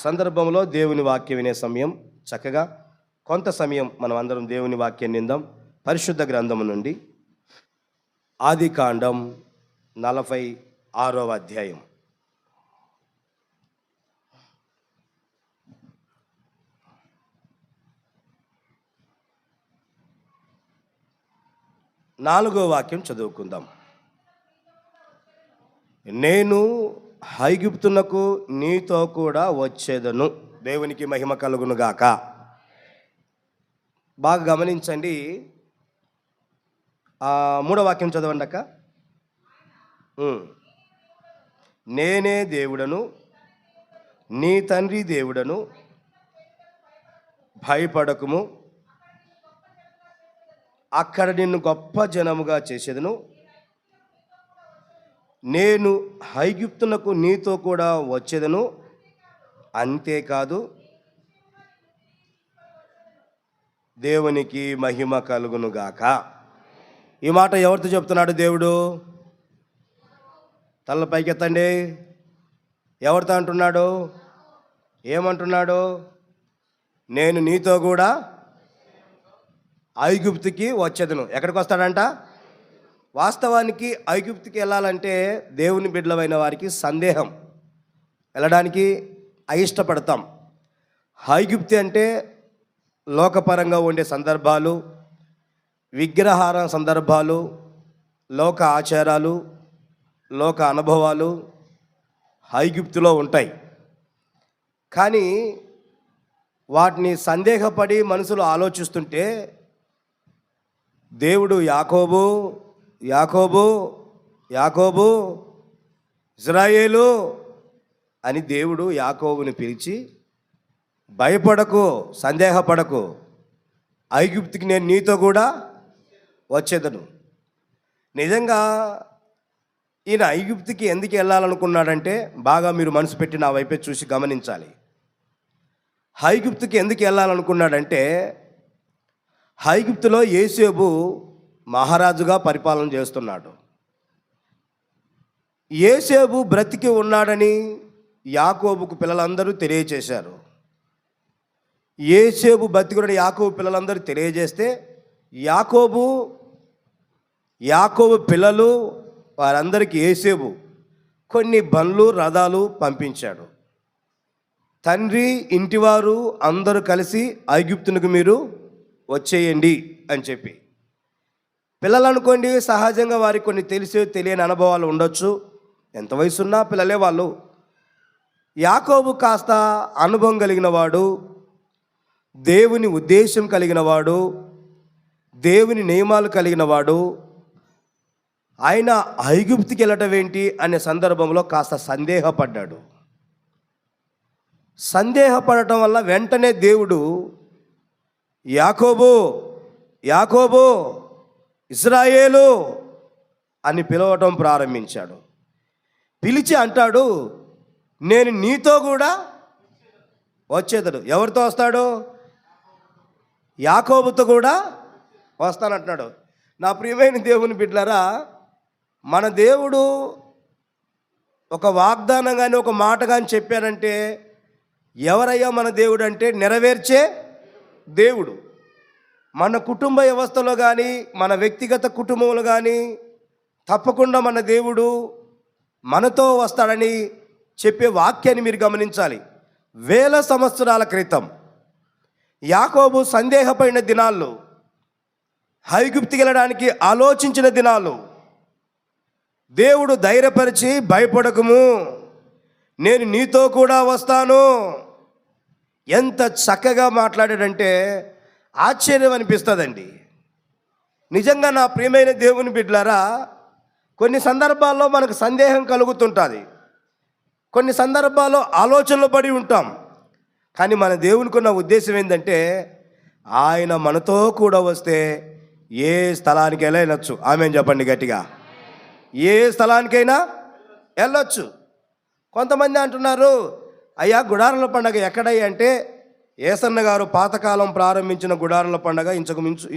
సందర్భంలో దేవుని వాక్యం వినే సమయం చక్కగా కొంత సమయం మనం అందరం దేవుని వాక్యాన్ని విందాం. పరిశుద్ధ గ్రంథము నుండి ఆదికాండం 46వ అధ్యాయం. నాలుగో వాక్యం చదువుకుందాం. నేను ఐగుప్తునకు నీతో కూడా వచ్చేదను. దేవునికి మహిమ కలుగును గాక. బాగా గమనించండి. మూడో వాక్యం చదవండి అక్క. నేనే దేవుడను, నీ తండ్రి దేవుడను, భయపడకుము, అక్కడ నిన్ను గొప్ప జనముగా చేసేదను. నేను ఐగుప్తునకు నీతో కూడా వచ్చేదను, అంతేకాదు దేవునికి మహిమ కలుగును గాక. ఈ మాట ఎవరితో చెప్తున్నాడు దేవుడు? తల పైకెత్తండి. ఎవరితో అంటున్నాడు? ఏమంటున్నాడు? నేను నీతో కూడా ఐగుప్తుకి వచ్చేదను. ఎక్కడికి వస్తాడంట? వాస్తవానికి ఐగుప్తుకి వెళ్ళాలంటే దేవుని బిడ్డలమైన వారికి సందేహం, వెళ్ళడానికి అయిష్టపడతాం. ఐగుప్తి అంటే లోకపరంగా ఉండే సందర్భాలు, విగ్రహారాధన సందర్భాలు, లోక ఆచారాలు, లోక అనుభవాలు ఐగుప్తులో ఉంటాయి. కానీ వాటిని సందేహపడి మనుషులు ఆలోచిస్తుంటే దేవుడు యాకోబు యాకోబు యాకోబు ఇజ్రాయేలు అని దేవుడు యాకోబుని పిలిచి, భయపడకు, సందేహపడకు, ఐగుప్తుకి నేను నీతో కూడా వచ్చేదను. నిజంగా ఈయన ఐగుప్తుకి ఎందుకు వెళ్ళాలనుకున్నాడంటే, బాగా మీరు మనసు పెట్టి నా వైపే చూసి గమనించాలి. ఐగుప్తుకి ఎందుకు వెళ్ళాలనుకున్నాడంటే, ఐగుప్తులో యోసేపు మహారాజుగా పరిపాలన చేస్తున్నాడు. యోసేపు బ్రతికి ఉన్నాడని యాకోబుకు పిల్లలందరూ తెలియజేశారు. యోసేపు బ్రతికుడని యాకోబు పిల్లలందరూ తెలియజేస్తే యాకోబు పిల్లలు వారందరికీ యోసేపు కొన్ని బండ్లు, రథాలు పంపించాడు. తండ్రి, ఇంటివారు అందరూ కలిసి ఐగుప్తునికి మీరు వచ్చేయండి అని చెప్పి. పిల్లలు అనుకోండి, సహజంగా వారికి కొన్ని తెలియని అనుభవాలు ఉండొచ్చు. ఎంత వయసున్నా పిల్లలే వాళ్ళు. యాకోబు కాస్త అనుభవం కలిగిన వాడు, దేవుని ఉద్దేశం కలిగిన వాడు, దేవుని నియమాలు కలిగిన వాడు. ఆయన ఐగుప్తుకి వెళ్ళటం ఏంటి అనే సందర్భంలో కాస్త సందేహపడ్డాడు. సందేహపడటం వల్ల వెంటనే దేవుడు యాకోబు యాకోబు ఇజ్రాయేలు అని పిలవటం ప్రారంభించాడు. పిలిచి అంటాడు, నేను నీతో కూడా వచ్చేదడు. ఎవరితో వస్తాడు? యాకోబుతో కూడా వస్తానంటున్నాడు. నా ప్రియమైన దేవుని బిడ్డలారా, మన దేవుడు ఒక వాగ్దానం కానీ ఒక మాట కానీ చెప్పారంటే, ఎవరయ్యా మన దేవుడు అంటే నెరవేర్చే దేవుడు. మన కుటుంబ వ్యవస్థలో కానీ, మన వ్యక్తిగత కుటుంబంలో కానీ తప్పకుండా మన దేవుడు మనతో వస్తాడని చెప్పే వాక్యాన్ని మీరు గమనించాలి. వేల సంవత్సరాల క్రితం యాకోబు సందేహపడిన దినాల్లో, ఐగుప్తుకి వెళ్ళడానికి ఆలోచించిన దినాలు, దేవుడు ధైర్యపరిచి, భయపడకుము, నేను నీతో కూడా వస్తాను, ఎంత చక్కగా మాట్లాడాడంటే ఆశ్చర్యం అనిపిస్తుందండి. నిజంగా నా ప్రియమైన దేవుని బిడ్డలారా, కొన్ని సందర్భాల్లో మనకు సందేహం కలుగుతుంటుంది, కొన్ని సందర్భాల్లో ఆలోచనలు పడి ఉంటాం. కానీ మన దేవునికి ఉన్న ఉద్దేశం ఏంటంటే, ఆయన మనతో కూడా వస్తే ఏ స్థలానికి వెళ్ళొచ్చు. ఆమేన్ చెప్పండి గట్టిగా. ఏ స్థలానికైనా వెళ్ళొచ్చు. కొంతమంది అంటున్నారు, అయ్యా గుడారాల పండగ ఎక్కడయ్యా అంటే, ఏసన్న గారు పాతకాలం ప్రారంభించిన గుడారాల పండగ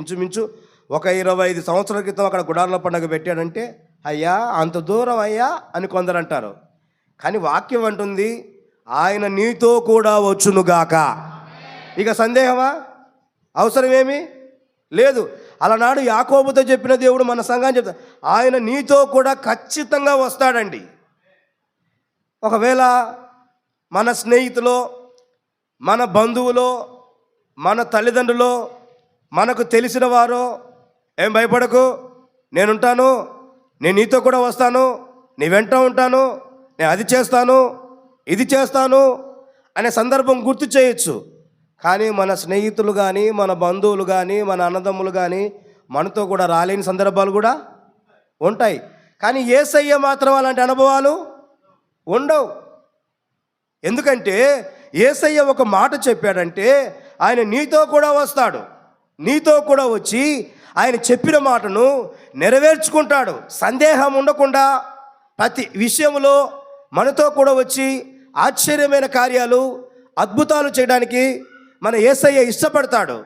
ఇంచుమించు ఒక 25 సంవత్సరాల క్రితం అక్కడ గుడారాల పండగ పెట్టాడంటే, అయ్యా అంత దూరం అయ్యా అని కొందరు అంటారు. కానీ వాక్యం అంటుంది, ఆయన నీతో కూడా వచ్చునుగాక. ఇక సందేహమా? అవసరమేమి లేదు. అలనాడు యాకోబుతో చెప్పిన దేవుడు మన సంఘాన్ని చెప్తాడు, ఆయన నీతో కూడా ఖచ్చితంగా వస్తాడండి. ఒకవేళ మన స్నేహితులో, మన బంధువులో, మన తల్లిదండ్రులో, మనకు తెలిసిన వారో, ఏం భయపడకు, నేనుంటాను, నేను నీతో కూడా వస్తాను, నీ వెంట ఉంటాను, నేను అది చేస్తాను, ఇది చేస్తాను అనే సందర్భం గుర్తు చేయొచ్చు. కానీ మన స్నేహితులు కానీ, మన బంధువులు కానీ, మన అన్నదమ్ములు కానీ మనతో కూడా రాలేని సందర్భాలు కూడా ఉంటాయి. కానీ యేసయ్య మాత్రం అలాంటి అనుభవాలు ఉండవు. ఎందుకంటే యేసయ్య ఒక మాట చెప్పాడంటే ఆయన నీతో కూడా వస్తాడు. నీతో కూడా వచ్చి ఆయన చెప్పిన మాటను నెరవేర్చుకుంటాడు. సందేహం ఉండకుండా ప్రతి విషయంలో మనతో కూడా వచ్చి ఆశ్చర్యమైన కార్యాలు, అద్భుతాలు చేయడానికి మన యేసయ్య ఇష్టపడతాడు.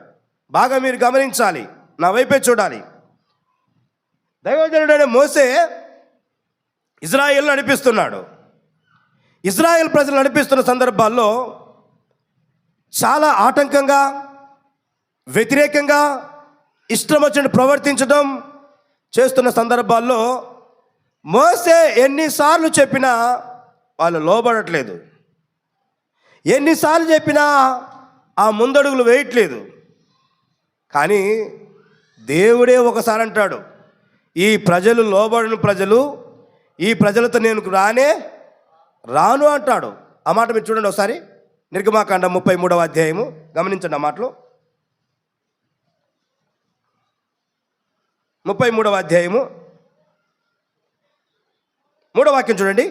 బాగా మీరు గమనించాలి, నా వైపే చూడాలి. దైవజనుడైన మోసే ఇజ్రాయేల్ నడిపిస్తున్నాడు. ఇజ్రాయేల్ ప్రజలు నడిపిస్తున్న సందర్భాల్లో చాలా ఆటంకంగా, వ్యతిరేకంగా, ఇష్టం వచ్చినట్టు ప్రవర్తించడం చేస్తున్న సందర్భాల్లో మోసే ఎన్నిసార్లు చెప్పినా వాళ్ళు లోబడట్లేదు. ఎన్నిసార్లు చెప్పినా ఆ ముందడుగులు వేయట్లేదు. కానీ దేవుడే ఒకసారి అంటాడు, ఈ ప్రజలు లోబడిన ప్రజలు, ఈ ప్రజలతో నేను రాను అంటాడు. ఆ మాట మీరు చూడండి ఒకసారి. నిర్గమాకాండం 33వ అధ్యాయము గమనించండి. ఆ మాటలు 33వ అధ్యాయము 3వ వాక్యం చూడండి.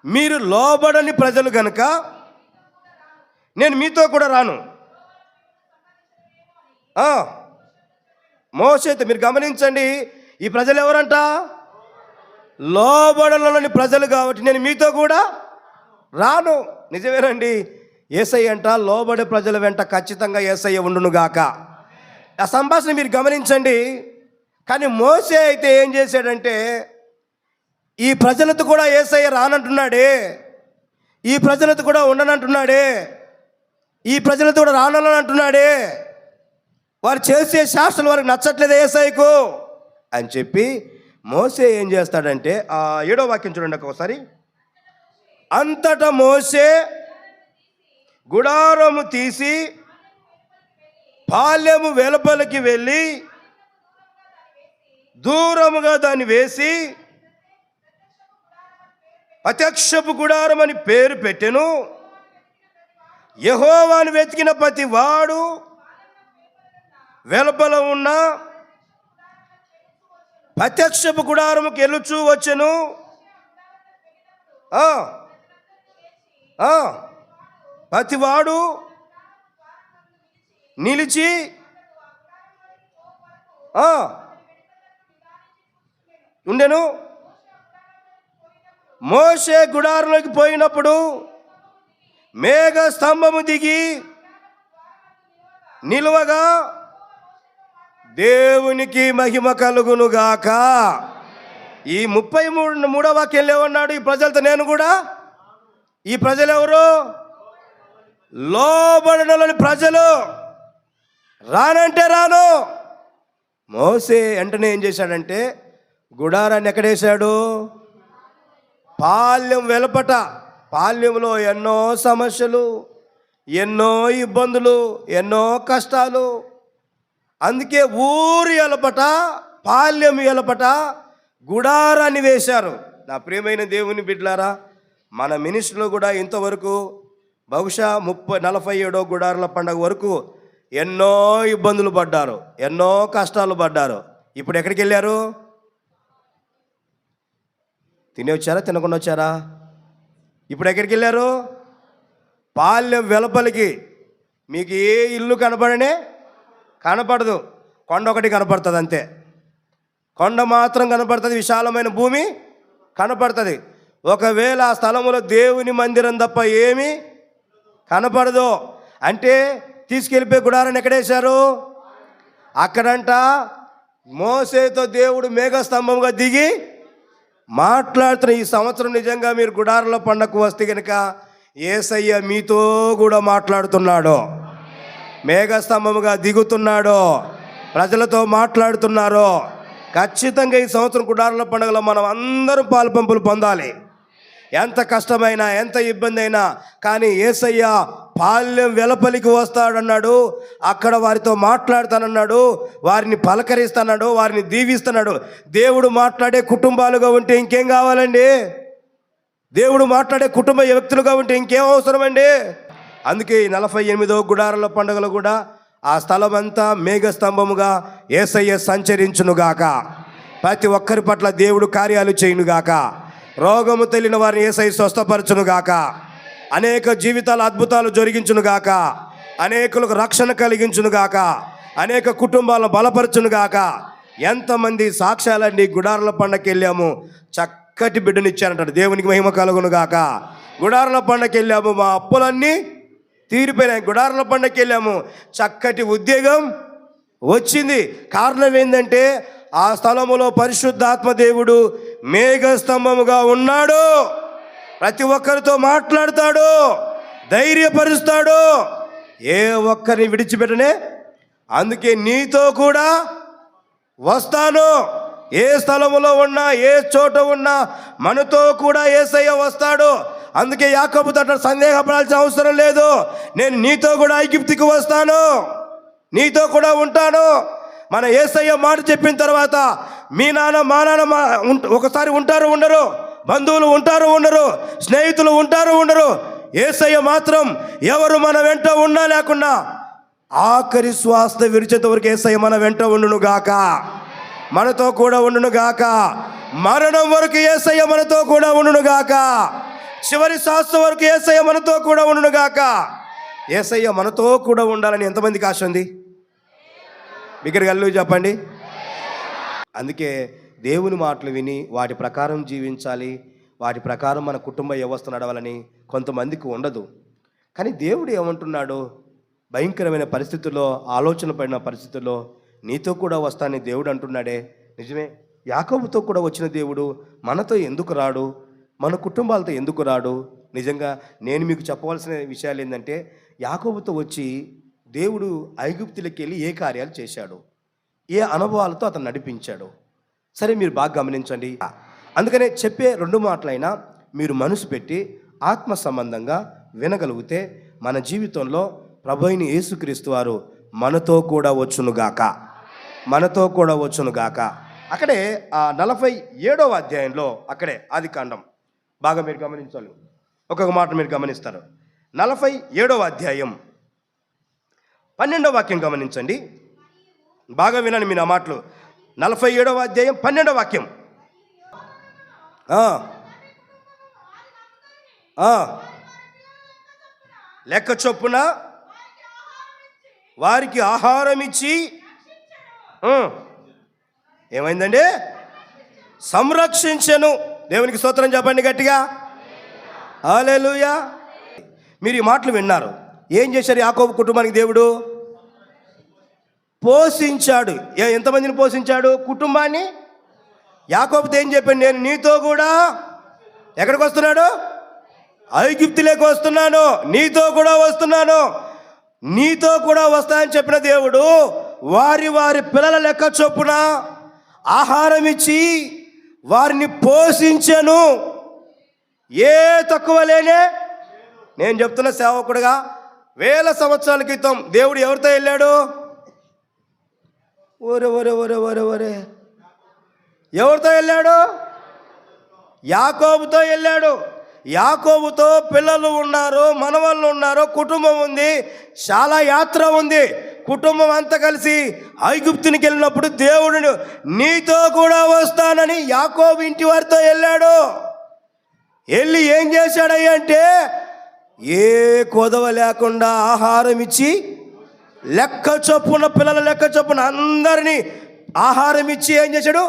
మీరు లోబడని ప్రజలు గనుక నేను మీతో కూడా రాను. మోషేతో మీరు గమనించండి, ఈ ప్రజలు ఎవరంట? లోబడలని ప్రజలు కాబట్టి నేను మీతో కూడా రాను. నిజమేనండి. యేసయ్య అంట లోబడే ప్రజల వెంట ఖచ్చితంగా యేసయ్య ఉండునుగాక. ఆ సంభాషణ మీరు గమనించండి. కానీ మోసే అయితే ఏం చేశాడంటే, ఈ ప్రజలతో కూడా యేసయ్య రానంటున్నాడే, ఈ ప్రజలతో కూడా ఉండనంటున్నాడే, ఈ ప్రజలతో కూడా రానని అంటున్నాడే, వారు చేసే శాస్త్రాలు వారికి నచ్చట్లేదు యేసయ్యకు అని చెప్పి మోసే ఏం చేస్తాడంటే, 7వ వాక్యం చూడండి ఒకసారి. అంతటా మోసే గుడారము తీసి పాలెము వెలుపలికి వెళ్ళి దూరముగా దాన్ని వేసి ప్రత్యక్షపు గుడారం అని పేరు పెట్టెను. యెహోవాను వెతికిన ప్రతి వాడు వెలుపల ఉన్న ప్రత్యక్షపు గుడారముకి వెళ్ళుచూ వచ్చెను. ప్రతివాడు నిలిచి ఉండెను. మోషే గుడారంలోకి పోయినప్పుడు మేఘ స్తంభము దిగి నిలువగా దేవునికి మహిమ కలుగునుగాక. ఈ 33వ వాక్యంలో ఏమన్నాడు? ఈ ప్రజలతో నేను కూడా. ఈ ప్రజలు ఎవరు? లోబడని ప్రజలు. రానంటే రాను. మోసే వెంటనే ఏం చేశాడంటే గుడారాన్ని ఎక్కడేశాడు? పాల్యం వెలపట. పాల్యంలో ఎన్నో సమస్యలు, ఎన్నో ఇబ్బందులు, ఎన్నో కష్టాలు. అందుకే ఊరి ఎలపట, పాల్యం ఎలపట గుడారాన్ని వేశారు. నా ప్రియమైన దేవుని బిడ్డలారా, మన మినిస్ట్రీలో కూడా ఇంతవరకు బహుశా 47వ గుడారాల పండుగ వరకు ఎన్నో ఇబ్బందులు పడ్డారు, ఎన్నో కష్టాలు పడ్డారు. ఇప్పుడు ఎక్కడికి వెళ్ళారు? తిని వచ్చారా, తినకుండా వచ్చారా? ఇప్పుడు ఎక్కడికి వెళ్ళారు? పాలెం వెలుపలికి. మీకు ఏ ఇల్లు కనపడదు, కొండ ఒకటి కనపడుతుంది అంతే. కొండ మాత్రం కనపడుతుంది, విశాలమైన భూమి కనపడుతుంది. ఒకవేళ ఆ స్థలంలో దేవుని మందిరం తప్ప ఏమీ కనపడదు. అంటే తీసుకెళ్ళిపోయి గుడారాన్ని ఎక్కడేశారు? అక్కడంట మోసేతో దేవుడు మేఘస్తంభంగా దిగి మాట్లాడుతున్న ఈ సంవత్సరం నిజంగా మీరు గుడారంలో పండగకు వస్తే కనుక యేసయ్య మీతో కూడా మాట్లాడుతున్నాడు. మేఘస్తంభముగా దిగుతున్నాడు, ప్రజలతో మాట్లాడుతున్నారు. ఖచ్చితంగా ఈ సంవత్సరం గుడారంలో పండుగలో మనం అందరం పాలుపంపులు పొందాలి. ఎంత కష్టమైనా ఎంత ఇబ్బంది అయినా కానీ యేసయ్య పాల్యం వెలపలికి వస్తాడన్నాడు. అక్కడ వారితో మాట్లాడతానన్నాడు, వారిని పలకరిస్తాడు, వారిని దీవిస్తున్నాడు. దేవుడు మాట్లాడే కుటుంబాలుగా ఉంటే ఇంకేం కావాలండి? దేవుడు మాట్లాడే కుటుంబ వ్యక్తులుగా ఉంటే ఇంకేం అవసరం అండి? అందుకే 48వ గుడారాల పండుగలు కూడా ఆ స్థలం అంతా మేఘస్తంభముగా యేసయ్య సంచరించునుగాక. ప్రతి ఒక్కరి పట్ల దేవుడు కార్యాలు చేయునుగాక. రోగము తెలియని వారిని యేసయ్య స్వస్థపరచునుగాక. అనేక జీవితాల అద్భుతాలు జరిగించునుగాక. అనేకులకు రక్షణ కలిగించునుగాక. అనేక కుటుంబాలను బలపరచునుగాక. ఎంతమంది సాక్ష్యాలండి. గుడారాల పండగకి వెళ్ళాము, చక్కటి బిడ్డనిచ్చారంటాడు, దేవునికి మహిమ కలుగునుగాక. గుడారాల పండగకి వెళ్ళాము, మా అప్పులన్నీ తీరిపోయినాయి. గుడారాల పండగకి వెళ్ళాము, చక్కటి ఉద్యోగం వచ్చింది. కారణం ఏంటంటే ఆ స్థలములో పరిశుద్ధాత్మ దేవుడు మేఘస్తంభముగా ఉన్నాడు. ప్రతి ఒక్కరితో మాట్లాడతాడు, ధైర్యపరుస్తాడు, ఏ ఒక్కరిని విడిచిపెట్టనే. అందుకే నీతో కూడా వస్తాను. ఏ స్థలములో ఉన్నా, ఏ చోట ఉన్నా మనతో కూడా యేసయ్య వస్తాడు. అందుకే యాకోబుతో అంటాడు, సందేహపడాల్సిన అవసరం లేదు, నేను నీతో కూడా ఐగుప్తుకు వస్తాను, నీతో కూడా ఉంటాను. మన యేసయ్య మాట చెప్పిన తర్వాత మీ నాన్న మా నాన్న ఒకసారి ఉంటారు ఉండరు, బంధువులు ఉంటారు ఉండరు, స్నేహితులు ఉంటారు ఉండరు. యేసయ్య మాత్రం ఎవరు మన వెంట ఉన్నా లేకున్నా ఆఖరి శ్వాస విడిచేంత వరకు యేసయ్య మన వెంట ఉండును గాక, మనతో కూడా ఉండును గాక. మరణం వరకు యేసయ్య మనతో కూడా ఉండును గాక. చివరి శ్వాస వరకు యేసయ్య మనతో కూడా ఉండును గాక. యేసయ్య మనతో కూడా ఉండాలని ఎంతమందికి ఆశ ఉంది? బిగ్గరగా హల్లెలూయా చెప్పండి. అందుకే దేవుని మాటలు విని వాటి ప్రకారం జీవించాలి, వాటి ప్రకారం మన కుటుంబ వ్యవస్థ నడవాలని కొంతమందికి ఉండదు. కానీ దేవుడు ఏమంటున్నాడు? భయంకరమైన పరిస్థితుల్లో, ఆలోచన పడిన పరిస్థితుల్లో నీతో కూడా వస్తానని దేవుడు అంటున్నాడే. నిజమే, యాకోబుతో కూడా వచ్చిన దేవుడు మనతో ఎందుకు రాడు? మన కుటుంబాలతో ఎందుకు రాడు? నిజంగా నేను మీకు చెప్పవలసిన విషయాలు ఏంటంటే, యాకోబుతో వచ్చి దేవుడు ఐగుప్తులకి వెళ్ళి ఏ కార్యాలు చేశాడు, ఏ అనుభవాలతో అతను నడిపించాడు. సరే, మీరు బాగా గమనించండి. అందుకనే చెప్పే 2 మాటలైనా మీరు మనసు పెట్టి ఆత్మ సంబంధంగా వినగలిగితే మన జీవితంలో ప్రభువైన యేసుక్రీస్తు వారు మనతో కూడా వచ్చునుగాక, మనతో కూడా వచ్చునుగాక. అక్కడే 47వ అధ్యాయంలో, అక్కడే ఆదికాండం బాగా మీరు గమనించాలి. ఒక్కొక్క మాట మీరు గమనిస్తారు. 47వ అధ్యాయం 12వ వాక్యం గమనించండి, బాగా వినండి మీరు ఆ మాటలు. 47వ అధ్యాయం 12వ వాక్యం. లెక్క చొప్పున వారికి ఆహారం ఇచ్చి ఏమైందండి? సంరక్షించెను. దేవునికి స్తోత్రం చెప్పండి గట్టిగా, హల్లెలూయా. మీరు ఈ మాటలు విన్నారు. ఏం చేశారు యాకోబు కుటుంబానికి? దేవుడు పోషించాడు. ఎంతమందిని పోషించాడు? కుటుంబాన్ని. యాకోబుతో ఏం చెప్పాడు? నేను నీతో కూడా ఎక్కడికి వస్తున్నాడు? ఐగుప్తులోకి వస్తున్నాను, నీతో కూడా వస్తున్నాను. నీతో కూడా వస్తానని చెప్పిన దేవుడు వారి వారి పిల్లల లెక్క చొప్పున ఆహారం ఇచ్చి వారిని పోషించెను. ఏ తక్కువ లేనే. నేను చెప్తున్న సేవకుడుగా, 1000 సంవత్సరాల క్రితం దేవుడు ఎవరితో వెళ్ళాడు? ఒరే ఒరే ఒరే ఒరే ఒరే ఎవరితో వెళ్ళాడు? యాకోబుతో వెళ్ళాడు. యాకోబుతో పిల్లలు ఉన్నారు, మనవళ్ళు ఉన్నారు, కుటుంబం ఉంది, చాలా యాత్ర ఉంది. కుటుంబం అంతా కలిసి ఐగుప్తునికి వెళ్ళినప్పుడు దేవుడు నీతో కూడా వస్తానని యాకోబు ఇంటి వారితో వెళ్ళాడు. వెళ్ళి ఏం చేశాడయ్యా అంటే, ఏ కొదవ లేకుండా ఆహారం ఇచ్చి లెక్క చొప్పున, పిల్లల లెక్క చొప్పున అందరినీ ఆహారం ఇచ్చి ఏం చేశాడు?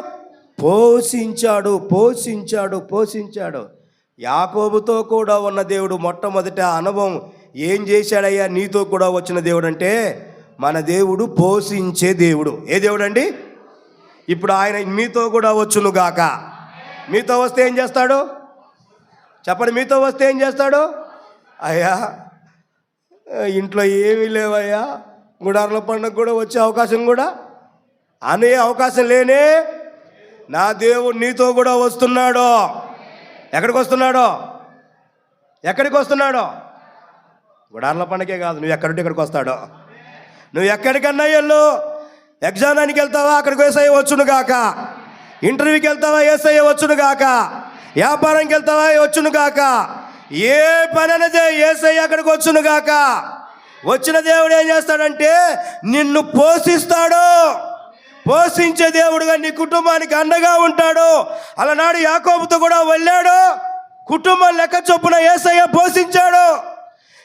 పోషించాడు, పోషించాడు, పోషించాడు. యాకోబుతో కూడా ఉన్న దేవుడు మొట్టమొదట అనుభవం ఏం చేశాడయ్యా నీతో కూడా వచ్చిన దేవుడు అంటే, మన దేవుడు పోషించే దేవుడు. ఏ దేవుడు అండి? ఇప్పుడు ఆయన మీతో కూడా వచ్చునుగాక. మీతో వస్తే ఏం చేస్తాడు చెప్పండి? మీతో వస్తే ఏం చేస్తాడు? అయ్యా ఇంట్లో ఏమీ లేవయ్యా, గుడార్ల పండుగ కూడా వచ్చే అవకాశం కూడా అనే అవకాశం లేనే, నా దేవుడు నీతో కూడా వస్తున్నాడు. ఎక్కడికి వస్తున్నాడో? ఎక్కడికి వస్తున్నాడో? గుడార్ల పండుగే కాదు, నువ్వు ఎక్కడుంటే ఇక్కడికి వస్తాడో. నువ్వు ఎక్కడికన్నా వెళ్ళు. ఎగ్జామ్కి వెళ్తావా, అక్కడికి యేసయ్య వచ్చును గాక. ఇంటర్వ్యూకి వెళ్తావా, యేసయ్య వచ్చును గాక. వ్యాపారంకి వెళ్తావా, వచ్చును గాక. ఏ పని అనేది యేసయ్య అక్కడికి వచ్చును గాక. వచ్చిన దేవుడు ఏం చేస్తాడంటే నిన్ను పోషిస్తాడు. పోషించే దేవుడుగా నీ కుటుంబానికి అండగా ఉంటాడు. అలనాడు యాకోబుతో కూడా వెళ్ళాడు, కుటుంబం లెక్క చొప్పున యేసయ్య పోషించాడు.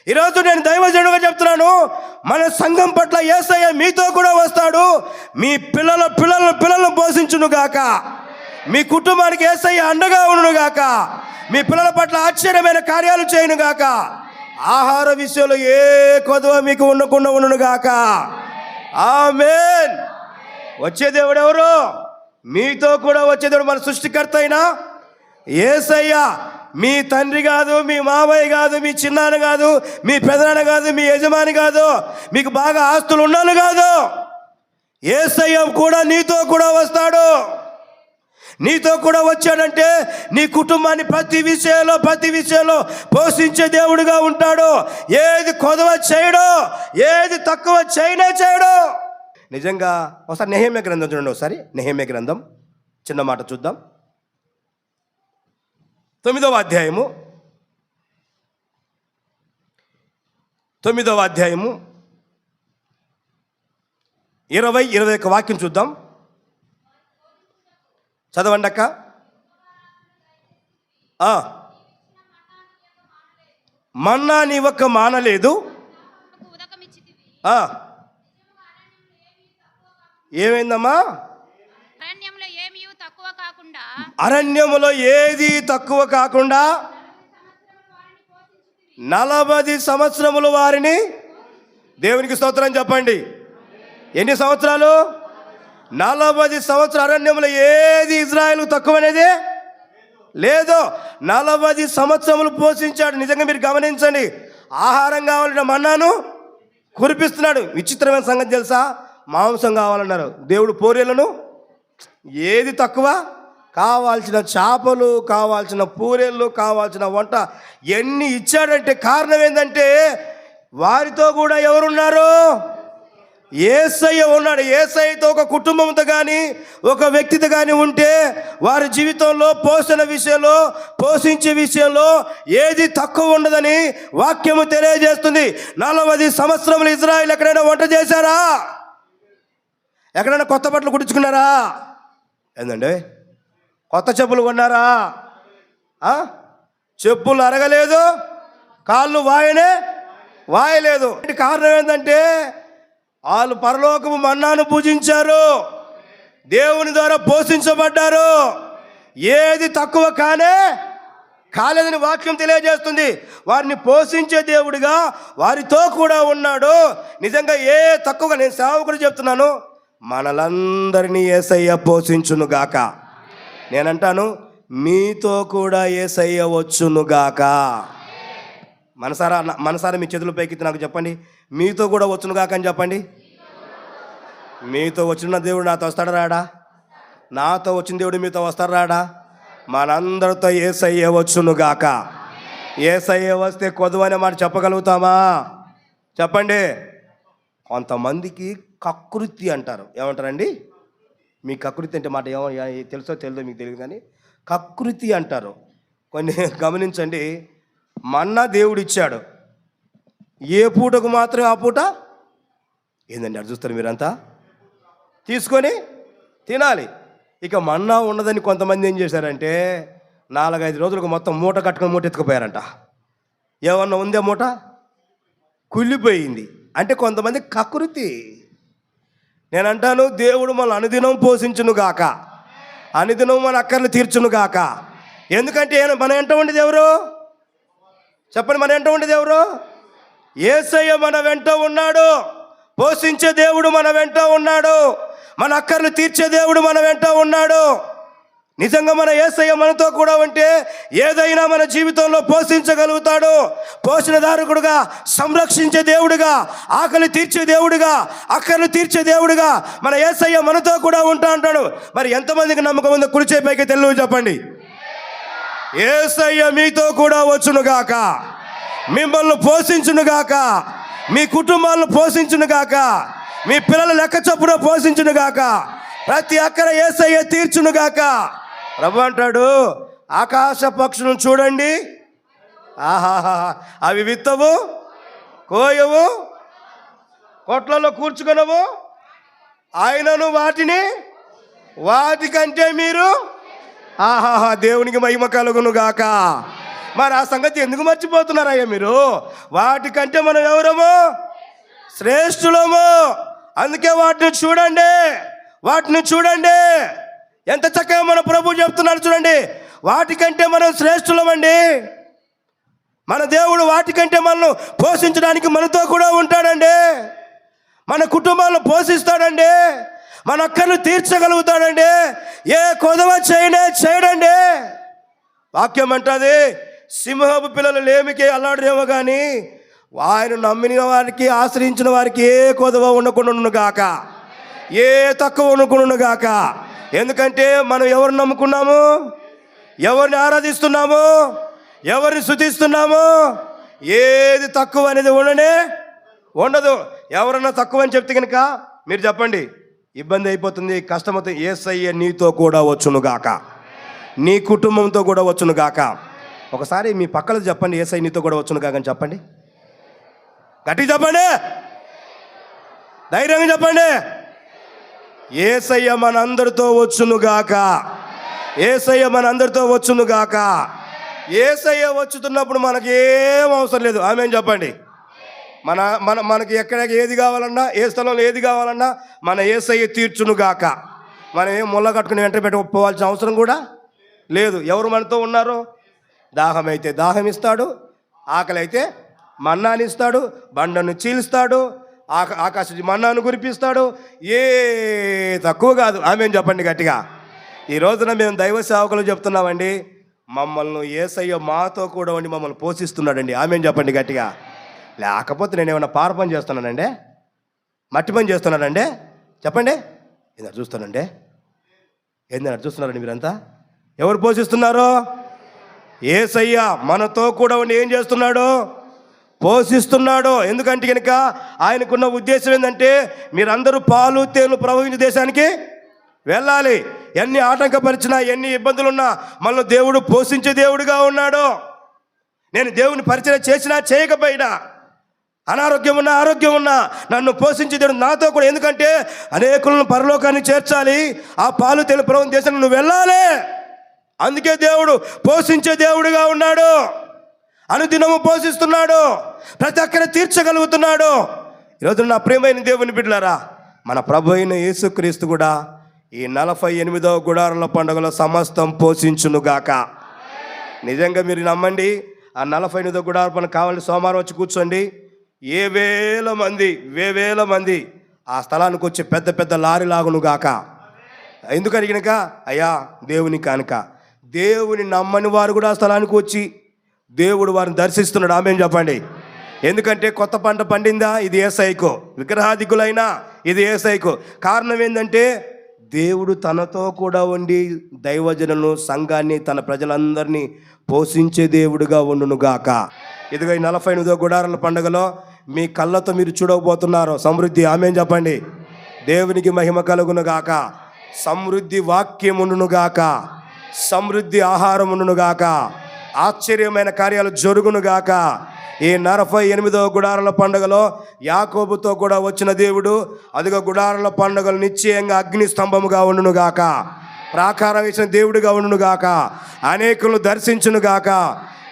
ఈరోజు నేను దైవజనుడుగా చెప్తున్నాను, మన సంఘం పట్ల యేసయ్య మీతో కూడా వస్తాడు. మీ పిల్లలను పోషించును గాక. మీ కుటుంబానికి యేసయ్య అండగా ఉండును గాక. మీ పిల్లల పట్ల ఆశ్చర్యమైన కార్యాలు చేయను గాక. ఆహార విషయంలో ఏ కొదవ మీకు ఉండకుండా ఉండును గాక. ఆమేన్. వచ్చే దేవుడు ఎవరు? మీతో కూడా వచ్చే దేవుడు మన సృష్టికర్త అయినా యేసయ్య. మీ తండ్రి కాదు, మీ మామయ్య కాదు, మీ చిన్నాన్న కాదు, మీ పెదనాన్న కాదు, మీ యజమాని కాదు, మీకు బాగా ఆస్తులు ఉన్నాను కాదు. యేసయ్య కూడా నీతో కూడా వస్తాడు. నీతో కూడా వచ్చాడంటే నీ కుటుంబాన్ని ప్రతి విషయంలో పోషించే దేవుడుగా ఉంటాడు. ఏది కొదవ చేయడు, ఏది తక్కువ చేయడు. నిజంగా ఒకసారి నెహెమ్యా గ్రంథం చూడండి. ఒకసారి నెహెమ్యా గ్రంథం చిన్న మాట చూద్దాం. 9వ అధ్యాయము 20-21 వాక్యం చూద్దాం. చదవండి అక్క. మన్నా నీవొక్క మానలేదు. ఏమైందమ్మా? అరణ్యములో ఏది తక్కువ కాకుండా 40 సంవత్సరములు వారిని, దేవునికి స్తోత్రం చెప్పండి. ఎన్ని సంవత్సరాలు? 40 సంవత్సరాలు అరణ్యములో ఏది ఇజ్రాయేలు తక్కువ అనేది లేదు. 40 సంవత్సరములు పోషించాడు. నిజంగా మీరు గమనించండి. ఆహారం కావాలంటే మన్నాను కురిపిస్తున్నాడు. విచిత్రమైన సంగతి తెలుసా? మాంసం కావాలన్నారు, దేవుడు పూరీలను ఏది తక్కువ, కావాల్సిన చేపలు, కావాల్సిన పూరేళ్ళు, కావాల్సిన వంట ఎన్ని ఇచ్చాడంటే కారణం ఏంటంటే వారితో కూడా ఎవరున్నారు? యేసయ్య ఉన్నాడు. యేసయ్యతో ఒక కుటుంబంతో కానీ ఒక వ్యక్తితో కానీ ఉంటే వారి జీవితంలో పోషణ విషయంలో, పోషించే విషయంలో ఏది తక్కువ ఉండదని వాక్యము తెలియజేస్తుంది. 40 సంవత్సరములు ఇజ్రాయిల్ ఎక్కడైనా వంట చేశారా? ఎక్కడైనా కొత్త బట్టలు కుట్టించుకున్నారా? ఏందండి, కొత్త చెప్పులు కొన్నారా? చెప్పులు అరగలేదు, కాళ్ళు వాయలేదు. కారణం ఏంటంటే వాళ్ళు పరలోకము మన్నాను పూజించారు, దేవుని ద్వారా పోషించబడ్డారు. ఏది తక్కువ కాలేదని వాక్యం తెలియజేస్తుంది. వారిని పోషించే దేవుడిగా వారితో కూడా ఉన్నాడు. నిజంగా ఏ తక్కువ, నేను సేవకుడు చెప్తున్నాను, మనలందరినీ యేసయ్య పోషించునుగాక. నేనంటాను మీతో కూడా యేసయ్య వచ్చునుగాక. మనసారా మీ చేతుల పైకి నాకు చెప్పండి, మీతో కూడా వచ్చునుగాక అని చెప్పండి. మీతో వచ్చిన దేవుడు నాతో వస్తాడు రాడా? నాతో వచ్చిన దేవుడు మీతో వస్తాడు రాడా? మనందరితో యేసయ్య వచ్చునుగాక. యేసయ్య వస్తే కొదువనే మాట చెప్పగలుగుతామా? చెప్పండి. కొంతమందికి కకృతి అంటారు. ఏమంటారండి? మీ కకృతి అంటే మాట ఏమో తెలుసో తెలియదో మీకు తెలియదు, కానీ కకృతి అంటారు. కొన్ని గమనించండి. మన్నా దేవుడు ఇచ్చాడు, ఏ పూటకు మాత్రమే ఆ పూట ఏందండి అది చూస్తారు మీరంతా తీసుకొని తినాలి. ఇక మన్నా ఉన్నదని కొంతమంది ఏం చేశారంటే 4-5 రోజులకు మొత్తం మూట కట్టుకొని మూట ఎత్తుకుపోయారంట. ఏమన్నా ఉందే మూట? కుళ్ళిపోయింది. అంటే కొంతమంది కకృతి. నేనంటాను దేవుడు మన అనుదినం పోషించునుగాక, అనుదినం మన అక్కర్లు తీర్చునుగాక. ఎందుకంటే మన వెంట ఉండేది ఎవరు? చెప్పండి, మన వెంట ఉండేది ఎవరు? యేసయ్య మన వెంట ఉన్నాడు. పోషించే దేవుడు మన వెంట ఉన్నాడు. మన అక్కర్లు తీర్చే దేవుడు మన వెంట ఉన్నాడు. నిజంగా మన యేసయ్య మనతో కూడా ఉంటే ఏదైనా మన జీవితంలో పోషించగలుగుతాడు. పోషణదారకుడుగా, సంరక్షించే దేవుడుగా, ఆకలి తీర్చే దేవుడుగా, అక్కర్లు తీర్చే దేవుడుగా మన యేసయ్య మనతో కూడా ఉంటా అంటాడు. మరి ఎంతమందికి నమ్మకం ఉందో కుడిచే పైకి తెలుగు చెప్పండి. యేసయ్య మీతో కూడా వచ్చునుగాక, మిమ్మల్ని పోషించునుగాక, మీ కుటుంబాలను పోషించునుగాక, మీ పిల్లల లెక్క చొప్పున పోషించునుగాక, ప్రతి అక్కర యేసయ్య తీర్చునుగాక. ప్రభు అంటాడు, ఆకాశ పక్షులను చూడండి, ఆహాహా, అవి విత్తవు, కోయవు, కొట్లలో కూర్చుకొనవు, ఆయనను వాటికంటే మీరు ఆహాహా, దేవునికి మహిమ కలుగును గాక. మరి ఆ సంగతి ఎందుకు మర్చిపోతున్నారయ్యా మీరు? వాటికంటే మనం ఎవరము? శ్రేష్ఠులము. అందుకే వాటిని చూడండి. ఎంత చక్కగా మన ప్రభు చెప్తున్నాడు చూడండి. వాటికంటే మనం శ్రేష్ఠులమండి. మన దేవుడు వాటికంటే మనల్ని పోషించడానికి మనతో కూడా ఉంటాడండి. మన కుటుంబాలను పోషిస్తాడండి. మన అక్కర్లు తీర్చగలుగుతాడండి. ఏ కొదవ చేయడండి. వాక్యం అంటది, సింహపు పిల్లలు లేమికి అల్లాడరేమో కానీ ఆయన నమ్మిన వారికి, ఆశ్రయించిన వారికి ఏ కొదవ ఉండకుండా గాక, ఏ తక్కువ ఉండకుండా గాక. ఎందుకంటే మనం ఎవరిని నమ్ముకున్నాము, ఎవరిని ఆరాధిస్తున్నాము, ఎవరిని స్తుతిస్తున్నాము. ఏది తక్కువ అనేది ఉండదు. ఎవరన్నా తక్కువ అని చెప్తే కనుక మీరు చెప్పండి, ఇబ్బంది అయిపోతుంది, కష్టమవుతుంది. యేసయ్య నీతో కూడా వచ్చునుగాక, నీ కుటుంబంతో కూడా వచ్చునుగాక. ఒకసారి మీ పక్కన చెప్పండి, యేసయ్య నీతో కూడా వచ్చునుగాక అని చెప్పండి. గట్టిగా చెప్పండి, ధైర్యంగా చెప్పండి. యేసయ్య మనందరితో వచ్చునుగాక, యేసయ్య మనందరితో వచ్చునుగాక. యేసయ్య వచ్చుతున్నప్పుడు మనకి ఏం అవసరం లేదు. ఆమేన్ చెప్పండి. మనకి ఎక్కడ ఏది కావాలన్నా, ఏ స్థలంలో ఏది కావాలన్నా మన యేసయ్య తీర్చునుగాక. మనం ఏం ముళ్ళ కట్టుకుని వెంట పెట్టుకోవాల్సిన అవసరం కూడా లేదు. ఎవరు మనతో ఉన్నారు? దాహం అయితే దాహం ఇస్తాడు, ఆకలి అయితే మన్నాని ఇస్తాడు, బండను చీల్స్తాడు, ఆకాశ మన్నాను కురిపిస్తాడు. ఏ తక్కువ కాదు. ఆమేన్ చెప్పండి గట్టిగా. ఈ రోజున మేము దైవ సేవకులు చెప్తున్నామండి, మమ్మల్ని యేసయ్య మాతో కూడా ఉండి మమ్మల్ని పోషిస్తున్నాడండి. ఆమేన్ చెప్పండి గట్టిగా. లేకపోతే నేను ఏమైనా పార పని చేస్తున్నానండి, మట్టి పని చేస్తున్నానండి? చెప్పండి. ఏందని చూస్తానండి, ఏందని చూస్తున్నారండి మీరంతా? ఎవరు పోషిస్తున్నారు? యేసయ్య మనతో కూడా ఉండి ఏం చేస్తున్నాడు? పోషిస్తున్నాడు. ఎందుకంటే కనుక ఆయనకున్న ఉద్దేశం ఏంటంటే మీరందరూ పాలు తేనెలు ప్రవహించే దేశానికి వెళ్ళాలి. ఎన్ని ఆటంకపరిచినా, ఎన్ని ఇబ్బందులున్నా మనల్ని దేవుడు పోషించే దేవుడుగా ఉన్నాడు. నేను దేవుని పరిచయం చేసినా చేయకపోయినా, అనారోగ్యం ఉన్నా ఆరోగ్యం ఉన్నా నన్ను పోషించే దేవుడు నాతో కూడా. ఎందుకంటే అనేకులను పరలోకానికి చేర్చాలి, ఆ పాలు తేనెలు ప్రవహించే దేశానికి నువ్వు వెళ్ళాలి. అందుకే దేవుడు పోషించే దేవుడుగా ఉన్నాడు. అనుదినము పోషిస్తున్నాడు, ప్రతి ఒక్కరి తీర్చగలుగుతున్నాడు. ఈరోజు నా ప్రియమైన దేవుని బిడ్డలారా, మన ప్రభు అయిన యేసుక్రీస్తు కూడా ఈ 48వ గుడారాల పండుగలో సమస్తం పోషించునుగాక. నిజంగా మీరు నమ్మండి, ఆ 48వ గుడార పండుగ కావాలని సోమవారం వచ్చి కూర్చోండి. వేవేల మంది ఆ స్థలానికి వచ్చి పెద్ద పెద్ద లారీ లాగునుగాక. ఎందుకని కనుక అయ్యా దేవుని కానుక. దేవుని నమ్మని వారు కూడా ఆ స్థలానికి వచ్చి దేవుడు వారిని దర్శిస్తున్నాడు. ఆమేన్ చెప్పండి. ఎందుకంటే కొత్త పంట పండిందా, ఇది యేసయ్యకు. విగ్రహాదికులైనా ఇది యేసయ్యకు. కారణం ఏంటంటే దేవుడు తనతో కూడా ఉండి దైవజనులను, సంఘాన్ని, తన ప్రజలందరినీ పోషించే దేవుడుగా ఉండునుగాక. ఇదిగో ఈ 48వ గుడారాల పండుగలో మీ కళ్ళతో మీరు చూడకపోతున్నారు సమృద్ధి. ఆమేన్ చెప్పండి. దేవునికి మహిమ కలుగునుగాక. సమృద్ధి వాక్యం ఉండునుగాక, సమృద్ధి ఆహారం ఉండునుగాక, ఆశ్చర్యమైన కార్యాలు జరుగునుగాక. ఈ 48వ గుడారాల పండుగలో యాకోబుతో కూడా వచ్చిన దేవుడు అదిగో గుడారాల పండుగలు నిశ్చయంగా అగ్ని స్తంభముగా ఉండునుగాక, ప్రాకారం ఇచ్చిన దేవుడిగా ఉండునుగాక, అనేకులను దర్శించునుగాక.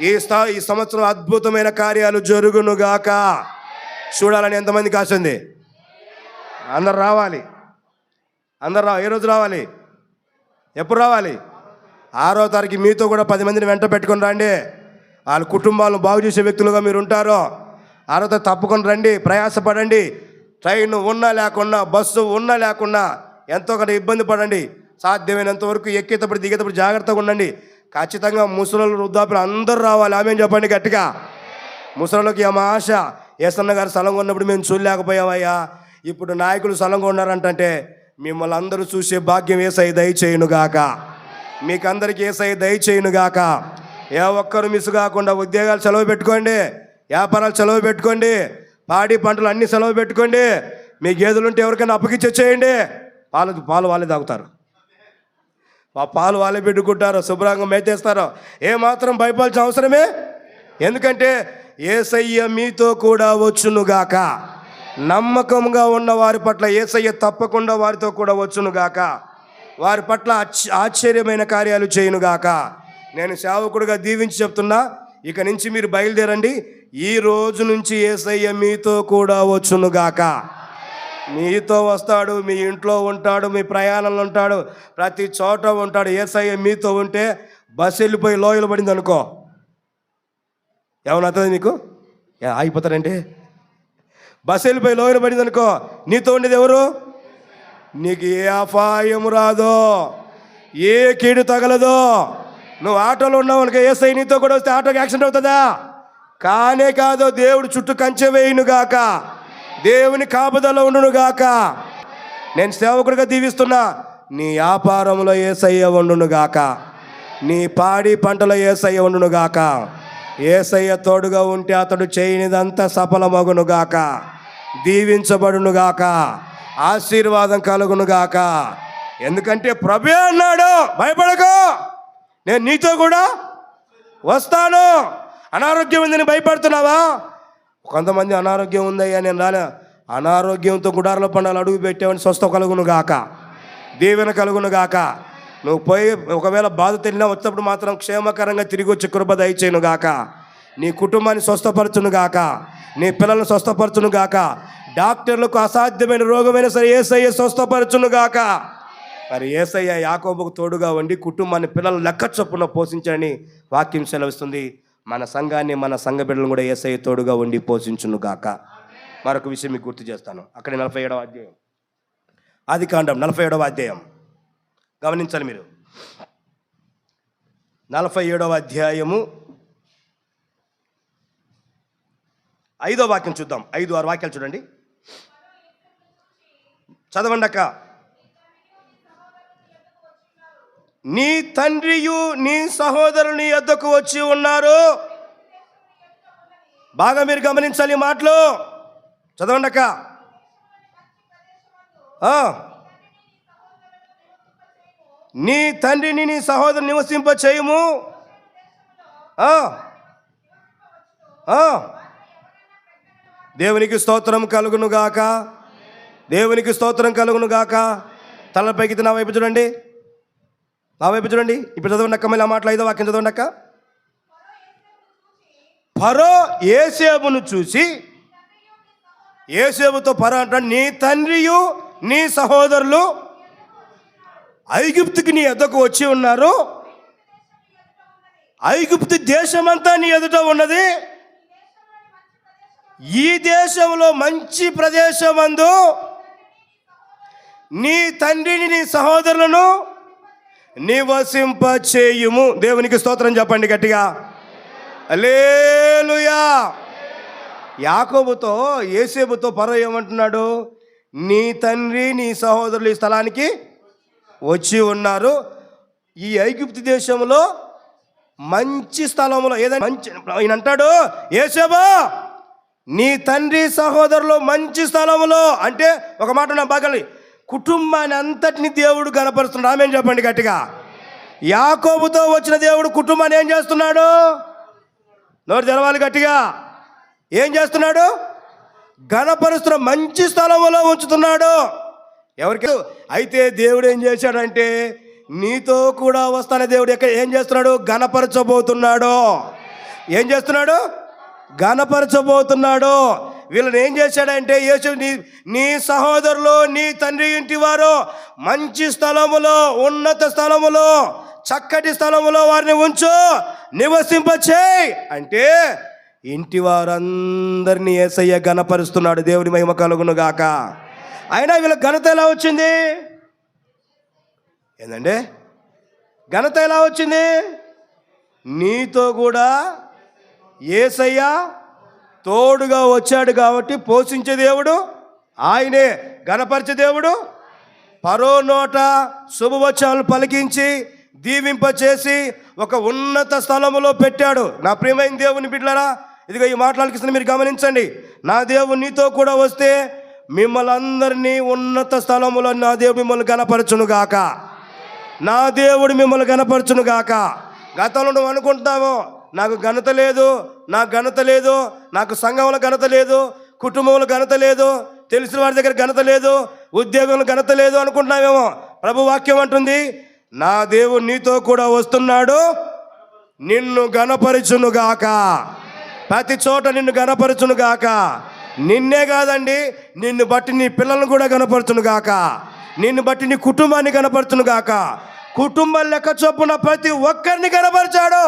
ఈ సంవత్సరం అద్భుతమైన కార్యాలు జరుగునుగాక. చూడాలని ఎంతమందికి ఆశ ఉంది? అందరు రావాలి. ఏ రోజు రావాలి? ఎప్పుడు రావాలి? 6వ తారీఖు మీతో కూడా 10 మందిని వెంట పెట్టుకొని రండి. వాళ్ళ కుటుంబాలను బాగు చేసే వ్యక్తులుగా మీరు ఉంటారో. 6వ తారీఖు తప్పకుండా రండి, ప్రయాసపడండి. ట్రైన్ ఉన్నా లేకున్నా, బస్సు ఉన్నా లేకున్నా ఎంతో కొంత ఇబ్బంది పడండి. సాధ్యమైనంత వరకు ఎక్కేటప్పుడు దిగేటప్పుడు జాగ్రత్తగా ఉండండి. ఖచ్చితంగా ముసలోళ్ళు వృద్ధాపులు అందరూ రావాలి. ఆమె చెప్పండి గట్టిగా. ముసలోళ్ళకి ఏమో ఆశ, ఏసన్న గారు స్థలంగా ఉన్నప్పుడు మేము చూడలేకపోయామయ్యా, ఇప్పుడు నాయకులు స్థలంగా ఉన్నారంటే మిమ్మల్ని అందరూ చూసే భాగ్యం యేసయ్య దయచేయునుగాక. మీకందరికీ యేసయ్య దయచేయునుగాక. ఏ ఒక్కరు మిస్ కాకుండా ఉద్యోగాలు సెలవు పెట్టుకోండి, వ్యాపారాలు సెలవు పెట్టుకోండి, పాడి పంటలు అన్నీ సెలవు పెట్టుకోండి. మీ గేదెలుంటే ఎవరికైనా అప్పగిచ్చేయండి. పాలు వాళ్ళే తాగుతారు, పాలు వాళ్ళే పెట్టుకుంటారు, శుభ్రంగా మేతేస్తారు. ఏమాత్రం భయపడాల్సిన అవసరమే. ఎందుకంటే యేసయ్య మీతో కూడా వచ్చునుగాక. నమ్మకంగా ఉన్న వారి పట్ల యేసయ్య తప్పకుండా వారితో కూడా వచ్చునుగాక. వారి పట్ల ఆశ్చర్యమైన కార్యాలు చేయునుగాక. నేను సేవకుడిగా దీవించి చెప్తున్నా, ఇక నుంచి మీరు బయలుదేరండి. ఈ రోజు నుంచి యేసయ్య మీతో కూడా వచ్చునుగాక. మీతో వస్తాడు, మీ ఇంట్లో ఉంటాడు, మీ ప్రయాణంలో ఉంటాడు, ప్రతి చోట ఉంటాడు. యేసయ్య మీతో ఉంటే బస్సు వెళ్ళిపోయి లోయలు పడింది అనుకో, ఏమన్నా అవుతుంది మీకు? ఆగిపోతారంటే బస్సు వెళ్ళిపోయి లోయలు పడింది అనుకో, నీతో ఉండేది ఎవరు? నీకు ఏ అపాయము రాదో, ఏ కీడు తగలదో. నువ్వు ఆటోలో ఉన్నావు అనుకో, యేసయ్య నీతో కూడా వస్తే ఆటోకి యాక్సిడెంట్ అవుతుందా? కానే కాదు. దేవుడు చుట్టూ కంచె వేయునుగాక, దేవుని కాపుదల ఉండునుగాక. నేను సేవకుడిగా దీవిస్తున్నా, నీ వ్యాపారంలో యేసయ్య ఉండునుగాక, నీ పాడి పంటలో యేసయ్య ఉండునుగాక. యేసయ్య తోడుగా ఉంటే అతడు చేయనిదంతా సఫలమగునుగాక, దీవించబడునుగాక, ఆశీర్వాదం కలుగునుగాక. ఎందుకంటే ప్రభువే అన్నాడు, భయపడకు, నేను నీతో కూడా వస్తాను. అనారోగ్యం ఉందని భయపడుతున్నావా? కొంతమంది అనారోగ్యం ఉందయ్యా నేను రాలే, అనారోగ్యంతో గుడారుల పండాలు అడుగు పెట్టావని స్వస్థ కలుగునుగాక, దీవెన కలుగునుగాక. నువ్వు పోయి ఒకవేళ బాధ తెలినా వచ్చినప్పుడు మాత్రం క్షేమకరంగా తిరిగి వచ్చి కృప దయచేయునుగాక. నీ కుటుంబాన్ని స్వస్థపరచునుగాక, నీ పిల్లలను స్వస్థపరచునుగాక. డాక్టర్లకు అసాధ్యమైన రోగమైనా సరే యేసయ్య స్వస్థపరచునుగాక. మరి యేసయ్య యాకోబుకు తోడుగా ఉండి కుటుంబాన్ని పిల్లలు లెక్క చొప్పున పోషించని వాక్యం సెలవిస్తుంది. మన సంఘాన్ని, మన సంఘ బిడ్డలను కూడా యేసయ్య తోడుగా ఉండి పోషించునుగాక. మరొక విషయం మీకు గుర్తు చేస్తాను. అక్కడ 47వ అధ్యాయం, ఆదికాండం 47వ అధ్యాయం గమనించాలి మీరు. 47వ అధ్యాయము 5వ వాక్యం చూద్దాం. 5-6 వాక్యాలు చూడండి, చదవండి అక్క. నీ తండ్రియు నీ సహోదరుని యొద్దకు వచ్చి ఉన్నారు. బాగా మీరు గమనించాలి ఈ మాటలు, చదవండి అక్క. నీ తండ్రిని నీ సహోదరుని నివసింప చేయము. దేవునికి స్తోత్రం కలుగునుగాక, దేవునికి స్తోత్రం కలుగునుగాక. తలపైకి నా వైపు చూడండి, నా వైపు చూడండి. ఇప్పుడు చదవండి అక్క, మళ్ళీ ఆ మాటలు 5వ వాక్యం చదవండి అక్క. ఫరో యేసేపును చూసి, యేసేపుతో ఫరో అంటాడు, నీ తండ్రియు నీ సహోదరులు ఐగుప్తుకి నీ ఎదుకు వచ్చి ఉన్నారు. ఐగుప్తు దేశమంతా నీ ఎదుట ఉన్నది. ఈ దేశంలో మంచి ప్రదేశమందు నీ తండ్రిని నీ సహోదరులను నివసింప చేయుము. దేవునికి స్తోత్రం చెప్పండి గట్టిగా, హల్లెలూయా. యాకోబుతో యేసేపుతో ఫరో ఏమంటున్నాడు? నీ తండ్రి నీ సహోదరులు ఈ స్థలానికి వచ్చి ఉన్నారు. ఈ ఐగుప్తు దేశంలో మంచి స్థలంలో ఏదైనా మంచి, ఆయన అంటాడు, యేసేపు నీ తండ్రి సహోదరులు మంచి స్థలంలో అంటే ఒక మాట నా బాగా, కుటుంబాన్ని అంతటిని దేవుడు గణపరుస్తున్నాడు. ఆమేన్ చెప్పండి గట్టిగా. యాకోబుతో వచ్చిన దేవుడు కుటుంబాన్ని ఏం చేస్తున్నాడు? నోరు తెరవాలి గట్టిగా. ఏం చేస్తున్నాడు? గణపరుస్తున్న మంచి స్థలంలో ఉంచుతున్నాడు. ఎవరికి? అయితే దేవుడు ఏం చేశాడంటే, నీతో కూడా వస్తానే దేవుడు ఏం చేస్తున్నాడు? గణపరచబోతున్నాడు. ఏం చేస్తున్నాడు? గణపరచబోతున్నాడు. వీళ్ళని ఏం చేశాడంటే, యేసు నీ సహోదరులు నీ తండ్రి ఇంటి వారు మంచి స్థలములో, ఉన్నత స్థలములో, చక్కటి స్థలములో వారిని ఉంచు, నివసింపచేయి అంటే ఇంటి వారందరినీ యేసయ్య గణపరుస్తున్నాడు. దేవుని మహిమ కలుగును గాక. అయినా వీళ్ళ ఘనత ఎలా వచ్చింది? ఏందంటే ఘనత ఎలా వచ్చింది? నీతో కూడా యేసయ్య తోడుగా వచ్చాడు కాబట్టి పోషించే దేవుడు ఆయనే, ఘనపరిచే దేవుడు. ఫరో నోట శుభవచనాలు పలికించి దీవింపచేసి ఒక ఉన్నత స్థలములో పెట్టాడు. నా ప్రియమైన దేవుని బిడ్డలారా, ఇదిగో ఈ మాటలకి మీరు గమనించండి. నా దేవుడు నీతో కూడా వస్తే మిమ్మల్ని అందరినీ ఉన్నత స్థలములో నా దేవుడు మిమ్మల్ని గణపరచును గాక. నా దేవుడు మిమ్మల్ని గణపరచును గాక. గతంలో నువ్వు అనుకుంటున్నావు, నాకు ఘనత లేదు, నాకు ఘనత లేదు, నాకు సంఘంలో ఘనత లేదు, కుటుంబంలో ఘనత లేదు, తెలిసిన వారి దగ్గర ఘనత లేదు, ఉద్యోగంలో ఘనత లేదు అనుకుంటున్నావేమో. ప్రభు వాక్యం అంటుంది, నా దేవుడు నీతో కూడా వస్తున్నాడు, నిన్ను గణపరచునుగాక. ప్రతి చోట నిన్ను గణపరచునుగాక. నిన్నే కాదండి, నిన్ను బట్టి నీ పిల్లలను కూడా గణపరచునుగాక. నిన్ను బట్టి నీ కుటుంబాన్ని గణపరచునుగాక. కుటుంబం లెక్క చొప్పున ప్రతి ఒక్కరిని గణపరిచాడు.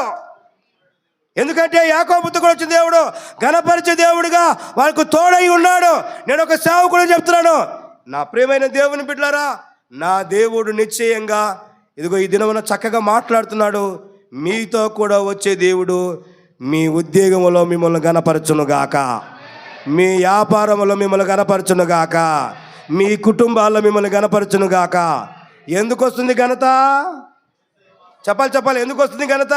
ఎందుకంటే యాకోబుతో కూడా వచ్చిన దేవుడు గణపరిచే దేవుడుగా వాళ్ళకు తోడై ఉన్నాడు. నేను ఒక సేవకుడు చెప్తున్నాను, నా ప్రియమైన దేవుని బిడ్డలారా, నా దేవుడు నిశ్చయంగా ఇదిగో ఈ దినమున చక్కగా మాట్లాడుతున్నాడు. మీతో కూడా వచ్చే దేవుడు మీ ఉద్యోగంలో మిమ్మల్ని గణపరచునుగాక, మీ వ్యాపారంలో మిమ్మల్ని గణపరచునుగాక, మీ కుటుంబాల్లో మిమ్మల్ని గణపరచునుగాక. ఎందుకు వస్తుంది ఘనత? చెప్పాలి, ఎందుకు వస్తుంది ఘనత?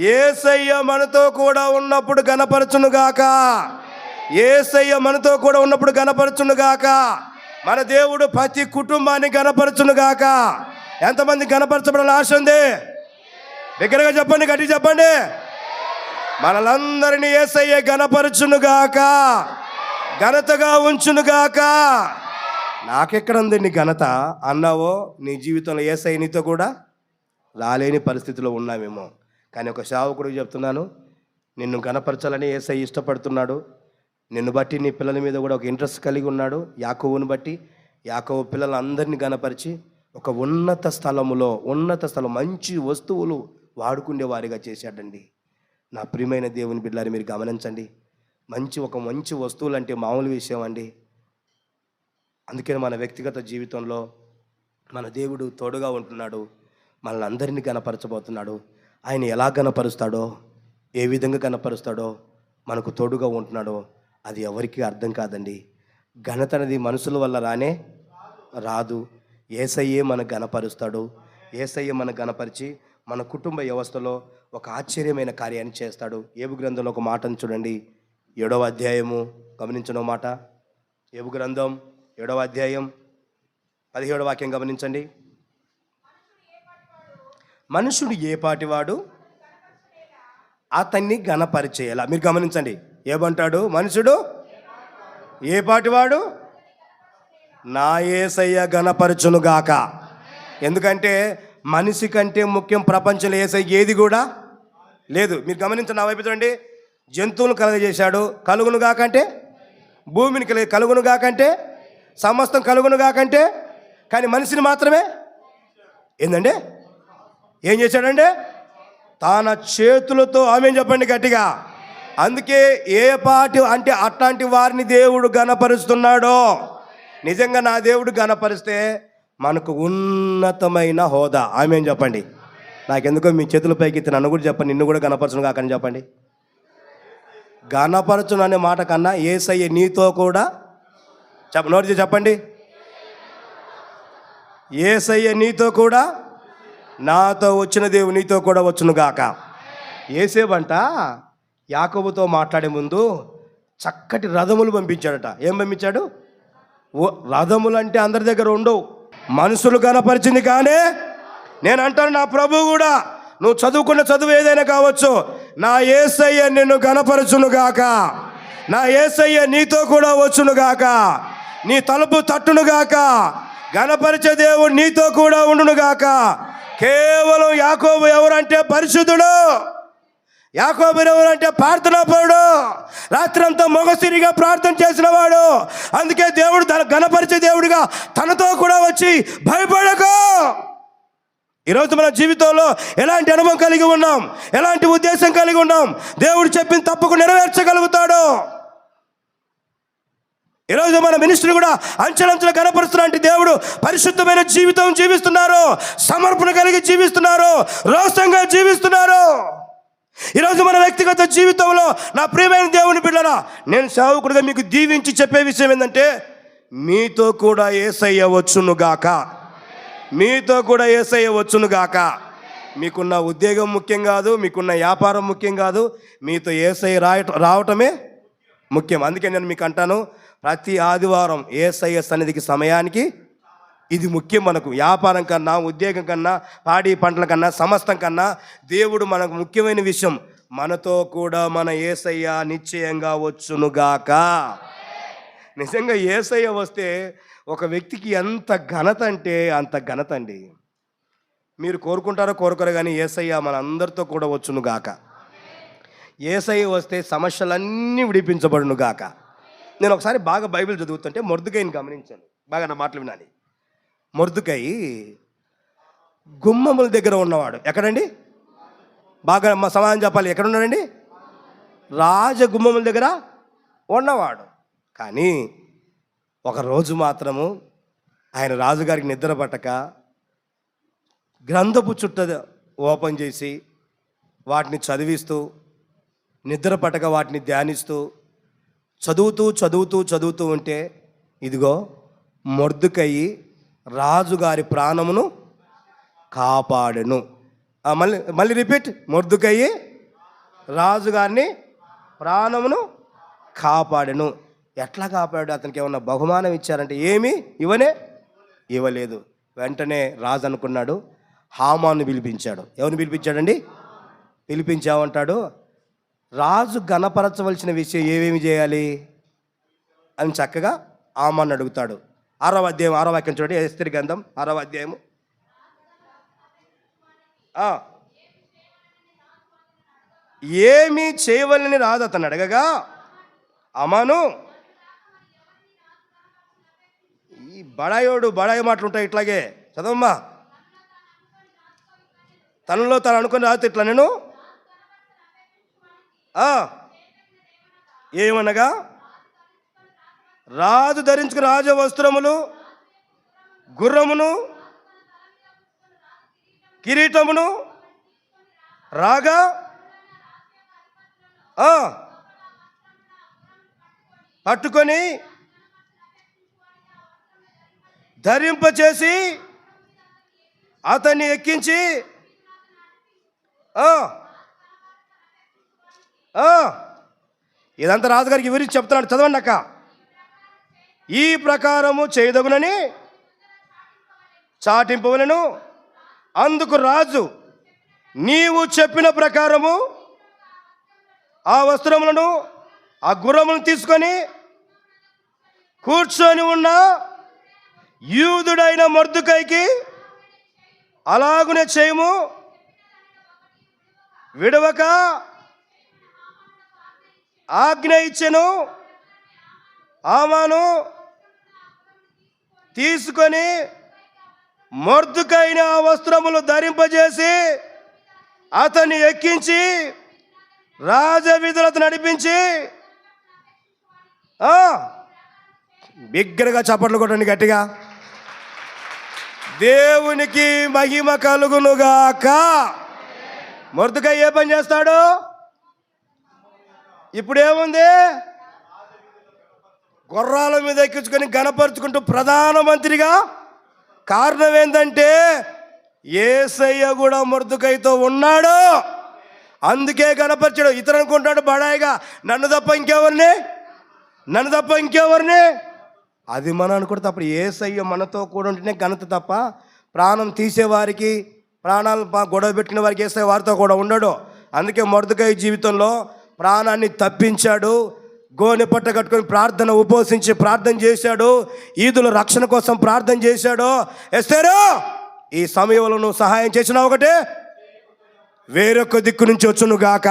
యేసయ్య మనతో కూడా ఉన్నప్పుడు గణపరచునుగాక. యేసయ్య మనతో కూడా ఉన్నప్పుడు గణపరచునుగాక. మన దేవుడు ప్రతి కుటుంబాన్ని గణపరచునుగాక. ఎంతమంది గణపరచబడాలని ఆశ ఉంది? దగ్గరగా చెప్పండి, గట్టి చెప్పండి. మనలందరినీ యేసయ్య గణపరచునుగాక, ఘనతగా ఉంచునుగాక. నాకెక్కడ ఉంది నీ ఘనత అన్నావో, నీ జీవితంలో యేసయ్య నీతో కూడా రాలేని పరిస్థితిలో ఉన్నామేమో. కానీ ఒక సేవకుడికి చెప్తున్నాను, నిన్ను గణపరచాలని యేసయ్య ఇష్టపడుతున్నాడు. నిన్ను బట్టి నీ పిల్లల మీద కూడా ఒక ఇంట్రెస్ట్ కలిగి ఉన్నాడు. యాకోబుని బట్టి యాకోబు పిల్లలందరినీ గణపరిచి ఒక ఉన్నత స్థలం మంచి వస్తువులు వాడుకునే వారిగా చేశాడండి. నా ప్రియమైన దేవుని బిడ్డలారా, మీరు గమనించండి. మంచి వస్తువులు అంటే మామూలు విషయం అండి. అందుకని మన వ్యక్తిగత జీవితంలో మన దేవుడు తోడుగా ఉంటున్నాడు, మనల్ని అందరినీ గణపరచబోతున్నాడు. ఆయన ఎలా గణపరుస్తాడో, ఏ విధంగా గణపరుస్తాడో, మనకు తోడుగా ఉంటున్నాడో అది ఎవరికీ అర్థం కాదండి. ఘనత అనేది మనుషుల వల్ల రాదు. యేసయ్యే మనకు గణపరుస్తాడు. యేసయ్య మనకు గణపరిచి మన కుటుంబ వ్యవస్థలో ఒక ఆశ్చర్యమైన కార్యాన్ని చేస్తాడు. ఏబు గ్రంథంలో ఒక మాటను చూడండి, 7వ అధ్యాయము, గమనించడం మాట. ఏబు గ్రంథం 7వ అధ్యాయం 17వ వాక్యం గమనించండి. మనుషుడు ఏ పాటివాడు అతన్ని గణపరిచేయాల. మీరు గమనించండి, ఏమంటాడు? మనుషుడు ఏ పాటివాడు నా యేసయ్య గణపరచునుగాక. ఎందుకంటే మనిషి కంటే ముఖ్యం ప్రపంచంలో యేసయ్య ఏది కూడా లేదు. మీరు గమనించండి, నా వైపు చూడండి. జంతువులను కలుగజేశాడు, కలుగును గాకంటే. భూమిని కలుగును గాకంటే, సమస్తం కలుగును గాకంటే. కానీ మనిషిని మాత్రమే ఏందంటే ఏం చేశాడంటే తన చేతులతో, ఆమేన్ చెప్పండి గట్టిగా. అందుకే ఏ పాటి అంటే అట్లాంటి వారిని దేవుడు గణపరుస్తున్నాడో. నిజంగా నా దేవుడు గణపరిస్తే మనకు ఉన్నతమైన హోదా. ఆమేన్ చెప్పండి. నాకెందుకో మీ చేతుల పైకి ఎత్తి నన్ను కూడా చెప్పండి, నిన్ను కూడా గణపరచును కాకని చెప్పండి. గణపరచును అనే మాట కన్నా యేసయ్య నీతో కూడా నోటి చెప్పండి. యేసయ్య నీతో కూడా, నాతో వచ్చిన దేవుడు నీతో కూడా వచ్చును గాక. యేసేబంట యాకోబుతో మాట్లాడే ముందు చక్కటి రథములు పంపించాడట. ఏం పంపించాడు? రథములు అంటే అందరి దగ్గర ఉండవు, మనుషులు గణపరిచింది. కానీ నేను అంటాను, నా ప్రభు కూడా, నువ్వు చదువుకున్న చదువు ఏదైనా కావచ్చు, నా యేసయ్య నిన్ను గణపరచునుగాక. నా యేసయ్య నీతో కూడా వచ్చునుగాక. నీ తలుపు తట్టునుగాక. గణపరిచే దేవుడు నీతో కూడా ఉండునుగాక. కేవలం యాకోబు ఎవరంటే పరిశుద్ధుడు. యాకోబు ఎవరంటే ప్రార్థనాపరుడు. రాత్రంతా మొగసిరిగా ప్రార్థన చేసిన వాడు. అందుకే దేవుడు తన గణపరిచే దేవుడిగా తనతో కూడా వచ్చి భయపడకు. ఈరోజు మన జీవితంలో ఎలాంటి అనుభవం కలిగి ఉన్నాం, ఎలాంటి ఉద్దేశం కలిగి ఉన్నాం, దేవుడు చెప్పింది తప్పకుండా నెరవేర్చగలుగుతాడు. ఈరోజు మన మినిస్ట్రీ కూడా అంచెలంచెలు కనపరుస్తున్నట్టు దేవుడు పరిశుద్ధమైన జీవితం జీవిస్తున్నారు, సమర్పణ కలిగి జీవిస్తున్నారు, రోషంగా జీవిస్తున్నారు. ఈరోజు మన వ్యక్తిగత జీవితంలో నా ప్రియమైన దేవుని బిడ్డలారా, నేను సేవకుడిగా మీకు దీవించి చెప్పే విషయం ఏంటంటే, మీతో కూడా యేసయ్య వచ్చునుగాక, మీతో కూడా యేసయ్య వచ్చునుగాక. మీకున్న ఉద్యోగం ముఖ్యం కాదు, మీకున్న వ్యాపారం ముఖ్యం కాదు, మీతో యేసయ్య రావటమే ముఖ్యం. అందుకే నేను మీకు అంటాను, ప్రతి ఆదివారం యేసయ్య సన్నిధికి సమయానికి ఇది ముఖ్యం. మనకు వ్యాపారం కన్నా, ఉద్యోగం కన్నా, పాడి పంటల కన్నా, సమస్తం కన్నా దేవుడు మనకు ముఖ్యమైన విషయం, మనతో కూడా మన యేసయ్య నిశ్చయంగా వచ్చునుగాక. నిజంగా యేసయ్య వస్తే ఒక వ్యక్తికి ఎంత ఘనత అంటే అంత ఘనత అండి. మీరు కోరుకుంటారో కోరుకోరు కానీ యేసయ్య మన అందరితో కూడా వచ్చునుగాక. యేసయ్య వస్తే సమస్యలన్నీ విడిపించబడునుగాక. నేను ఒకసారి బాగా బైబిల్ చదువుతుంటే మొర్దెకైని గమనించాను. బాగా నా మాటలు వినాలి. మొర్దెకై గుమ్మముల దగ్గర ఉన్నవాడు. ఎక్కడండి? బాగా మా సమాధానం చెప్పాలి. ఎక్కడ ఉన్నాడండి? రాజగుమ్మముల దగ్గర ఉన్నవాడు. కానీ ఒకరోజు మాత్రము ఆయన రాజుగారికి నిద్ర పట్టక గ్రంథపు చుట్ట ఓపెన్ చేసి వాటిని చదివిస్తూ, నిద్ర పట్టక వాటిని ధ్యానిస్తూ, చదువుతూ ఉంటే ఇదిగో మొర్దెకై రాజుగారి ప్రాణమును కాపాడెను. మళ్ళీ రిపీట్. మొర్దెకై రాజుగారిని ప్రాణమును కాపాడెను. ఎట్లా కాపాడు? అతనికి ఏమన్నా బహుమానం ఇచ్చారంటే ఏమీ ఇవ్వలేదు. వెంటనే రాజు అనుకున్నాడు, హామాను పిలిపించాడు. ఎవరిని పిలిపించాడండి? పిలిపించామంటాడు, రాజు గణపరచవలసిన విషయం ఏమేమి చేయాలి అని చక్కగా హామాను అడుగుతాడు. 6వ అధ్యాయం 6వ వాక్యం చూడండి. ఎస్తేరు గ్రంథం 6వ అధ్యాయము. ఏమీ చేయవలని రాజు అతను అడగగా, హామాను, ఈ బడాయి మాటలు ఉంటాయి. ఇట్లాగే చదవమ్మా. తనలో తను అనుకుని రాజు ఇట్లా, నేను ఏమనగా, రాజు ధరించుకుని రాజ వస్త్రములు, గుర్రమును, కిరీటమును రాగా పట్టుకొని ధరింపచేసి అతన్ని ఎక్కించి ఇదంతా రాజుగారికి వివరించి చెప్తున్నాడు. చదవండి అక్క. ఈ ప్రకారము చేయదగునని చాటింపవలను. అందుకు రాజు, నీవు చెప్పిన ప్రకారము ఆ వస్త్రములను, ఆ గుర్రములను తీసుకొని కూర్చొని ఉన్న యూదుడైన మొర్దెకైకి అలాగునే చేయము, విడవక ఆజ్ఞ ఇచ్చెను. హామాను తీసుకొని మొర్దెకైని ఆ వస్త్రములు ధరింపజేసి అతన్ని ఎక్కించి రాజవీధులకు నడిపించి, బిగ్గరగా చప్పట్లు కొట్టండి గట్టిగా. దేవునికి మహిమ కలుగునుగాక. మొర్దెకై ఏ పని చేస్తాడు? ఇప్పుడు ఏముంది? గుర్రాల మీద ఎక్కించుకొని గణపరుచుకుంటూ ప్రధానమంత్రిగా. కారణం ఏంటంటే యేసయ్య కూడా మొర్దెకైతో ఉన్నాడు, అందుకే గణపరిచాడు. ఇతరు అనుకుంటాడు బడాయిగా, నన్ను తప్ప ఇంకెవరిని అది మనం అనుకుంటే తప్ప. యేసయ్య మనతో కూడా ఉంటేనే ఘనత తప్ప, ప్రాణం తీసేవారికి, ప్రాణాలు గొడవ పెట్టిన వారికి యేసయ్య వారితో కూడా ఉండడు. అందుకే మొర్దెకై జీవితంలో ప్రాణాన్ని తప్పించాడు. గోనె పట్ట కట్టుకొని ప్రార్థన ఉపవసించి ప్రార్థన చేశాడు. ఈదుల రక్షణ కోసం ప్రార్థన చేశాడు. ఎస్తేరు, ఈ సమయంలో నువ్వు సహాయం చేసినా ఒకటే, వేరొక దిక్కు నుంచి వచ్చునుగాక.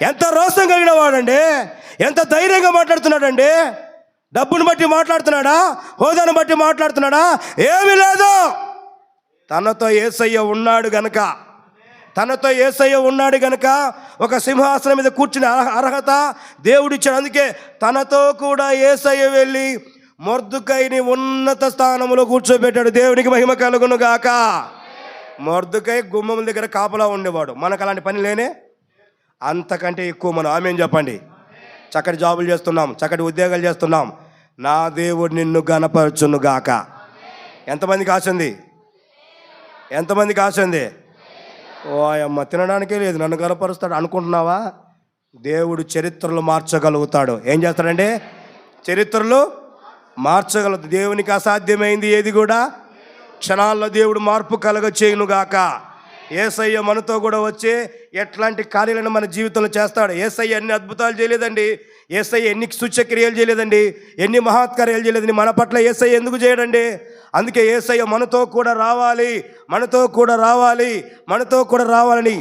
ఎంత రోషం కలిగిన వాడండి, ఎంత ధైర్యంగా మాట్లాడుతున్నాడండి. డబ్బును బట్టి మాట్లాడుతున్నాడా? హోదాను బట్టి మాట్లాడుతున్నాడా? ఏమీ లేదు. తనతో యేసయ్య ఉన్నాడు గనక, తనతో యేసయ్య ఉన్నాడు గనుక ఒక సింహాసనం మీద కూర్చునే అర్హత దేవుడిచ్చాడు. అందుకే తనతో కూడా యేసయ్య వెళ్ళి మొర్దుకైని ఉన్నత స్థానంలో కూర్చోబెట్టాడు. దేవునికి మహిమ కలుగును గాక. మొర్దుకై గుమ్మం దగ్గర కాపలా ఉండేవాడు. మనకు అలాంటి పని లేనే, అంతకంటే ఎక్కువ మనం ఆమేన్ చెప్పండి. చక్కటి జాబులు చేస్తున్నాం, చక్కటి ఉద్యోగాలు చేస్తున్నాం. నా దేవుడు నిన్ను గణపరచును గాక. ఎంతమందికి ఆశ ఉంది? ఎంతమందికి ఆశ ఉంది? ఓ అమ్మ, తినడానికే లేదు, నన్ను గణపరుస్తాడు అనుకుంటున్నావా? దేవుడు చరిత్రలు మార్చగలుగుతాడు. ఏం చేస్తాడంటే చరిత్రలు మార్చగలుగుతాడు. దేవునికి అసాధ్యమైంది ఏది కూడా క్షణాల్లో దేవుడు మార్పు కలగ చేయునుగాక. యేసయ్య మనతో కూడా వచ్చి ఎట్లాంటి కార్యాలను మన జీవితంలో చేస్తాడు. యేసయ్య ఎన్ని అద్భుతాలు చేయలేదండి, యేసయ్య ఎన్ని సూచక్రియలు చేయలేదండి, ఎన్ని మహత్కార్యాలు చేయలేదండి. మన పట్ల యేసయ్య ఎందుకు చేయడండి? అందుకే యేసయ్య మనతో కూడా రావాలి, మనతో కూడా రావాలి, మనతో కూడా రావాలని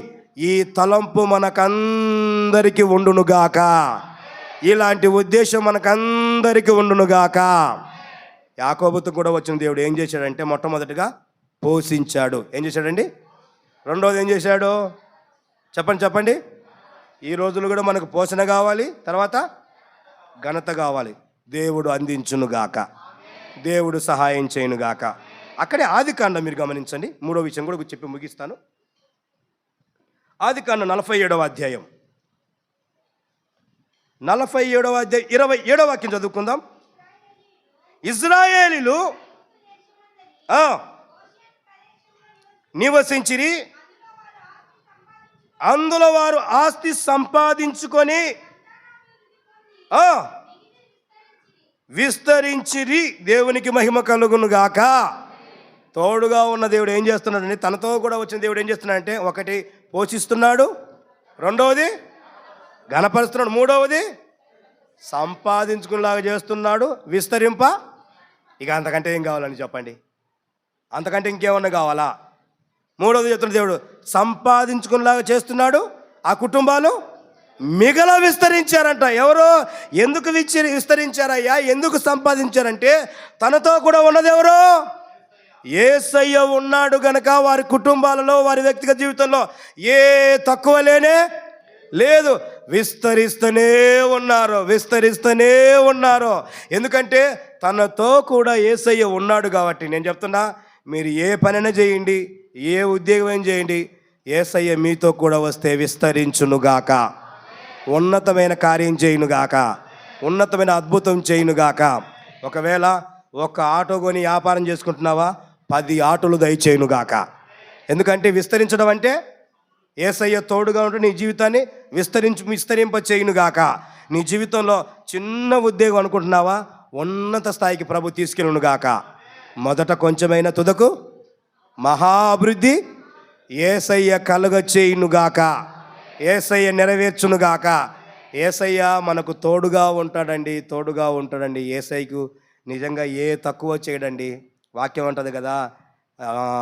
ఈ తలంపు మనకందరికీ ఉండునుగాక. ఇలాంటి ఉద్దేశం మనకందరికీ ఉండునుగాక. యాకోబుతో కూడా వచ్చిన దేవుడు ఏం చేశాడంటే మొట్టమొదటిగా పోషించాడు. ఏం చేశాడండి? రెండోది ఏం చేశాడు? చెప్పండి. ఈ రోజులు కూడా మనకు పోషణ కావాలి, తర్వాత ఘనత కావాలి. దేవుడు అందించునుగాక, దేవుడు సహాయం చేయనుగాక. అక్కడే ఆదికాండం మీరు గమనించండి. మూడో విషయం కూడా చెప్పి ముగిస్తాను. ఆదికాండం 47వ అధ్యాయం 27వ వాక్యం చదువుకుందాం. ఇజ్రాయేలీలు నివసించిరి, అందులో వారు ఆస్తి సంపాదించుకొని విస్తరించిరి. దేవునికి మహిమ కలుగును గాక. తోడుగా ఉన్న దేవుడు ఏం చేస్తున్నాడండి? తనతో కూడా వచ్చిన దేవుడు ఏం చేస్తున్నాడంటే, ఒకటి పోషిస్తున్నాడు, రెండవది ఘనపరుస్తున్నాడు, మూడవది సంపాదించుకునేలాగా చేస్తున్నాడు, విస్తరింప. ఇక అంతకంటే ఏం కావాలని చెప్పండి? అంతకంటే ఇంకేమన్నా కావాలా? మూడవది చెప్తున్న దేవుడు సంపాదించుకునేలాగా చేస్తున్నాడు. ఆ కుటుంబాలు మిగల విస్తరించారంట. ఎవరు? ఎందుకు విస్తరించారయ్యా? ఎందుకు సంపాదించారంటే తనతో కూడా ఉన్నది ఎవరు? యేసయ్య ఉన్నాడు గనక వారి కుటుంబాలలో, వారి వ్యక్తిగత జీవితంలో ఏ తక్కువ లేనే లేదు. విస్తరిస్తూనే ఉన్నారు. ఎందుకంటే తనతో కూడా యేసయ్య ఉన్నాడు కాబట్టి. నేను చెప్తున్నా, మీరు ఏ పనైనా చేయండి, ఏ ఉద్యోగం చేయండి, యేసయ్య మీతో కూడా వస్తే విస్తరించునుగాక, ఉన్నతమైన కార్యం చేయునుగాక, ఉన్నతమైన అద్భుతం చేయునుగాక. ఒకవేళ ఒక ఆటో కొని వ్యాపారం చేసుకుంటున్నావా, 10 ఆటోలు దయచేయునుగాక. ఎందుకంటే విస్తరించడం అంటే యేసయ్య తోడుగా ఉంటూ నీ జీవితాన్ని విస్తరింప చేయునుగాక. నీ జీవితంలో చిన్న ఉద్యోగం అనుకుంటున్నావా, ఉన్నత స్థాయికి ప్రభు తీసుకెళ్ళునుగాక. మొదట కొంచెమైన తుదకు మహా అభివృద్ధి యేసయ్య కలుగ చేయునుగాక, యేసయ్య నెరవేర్చునుగాక. యేసయ్య మనకు తోడుగా ఉంటాడండి. యేసయ్యకు నిజంగా ఏ తక్కువ చేయడండి. వాక్యం అంటది కదా,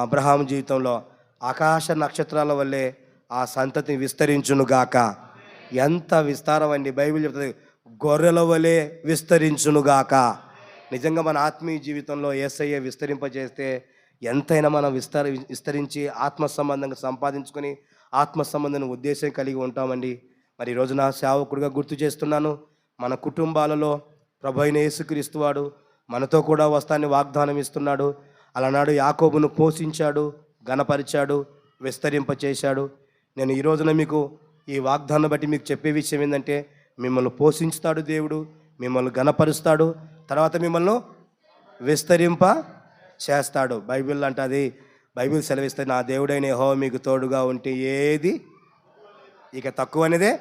అబ్రహాం జీవితంలో ఆకాశ నక్షత్రాల వల్లే ఆ సంతతిని విస్తరించునుగాక. ఎంత విస్తారం అండి! బైబిల్ చెప్తుంది, గొర్రెల వలె విస్తరించునుగాక. నిజంగా మన ఆత్మీయ జీవితంలో యేసయ్య విస్తరింపజేస్తే ఎంతైనా మనం విస్తరించి ఆత్మ సంబంధంగా సంపాదించుకొని ఆత్మ సంబంధం ఉద్దేశం కలిగి ఉంటామండి. మరి ఈరోజు నా సేవకుడిగా గుర్తు చేస్తున్నాను, మన కుటుంబాలలో ప్రభు అయిన యేసుక్రీస్తు వాడు మనతో కూడా వస్తానని వాగ్దానం ఇస్తున్నాడు. అలానాడు యాకోబును పోషించాడు, ఘనపరిచాడు, విస్తరింపచేశాడు. నేను ఈ రోజున మీకు ఈ వాగ్దానం బట్టి మీకు చెప్పే విషయం ఏంటంటే, మిమ్మల్ని పోషించుతాడు దేవుడు, మిమ్మల్ని ఘనపరుస్తాడు, తర్వాత మిమ్మల్ని విస్తరింప చేస్తాడు. బైబిల్ అంటది, బైబిల్ సెలవిస్తే, నా దేవుడైన యెహోవా మీకు తోడుగా ఉంటే ఏది ఇక తక్కువ అనేదే.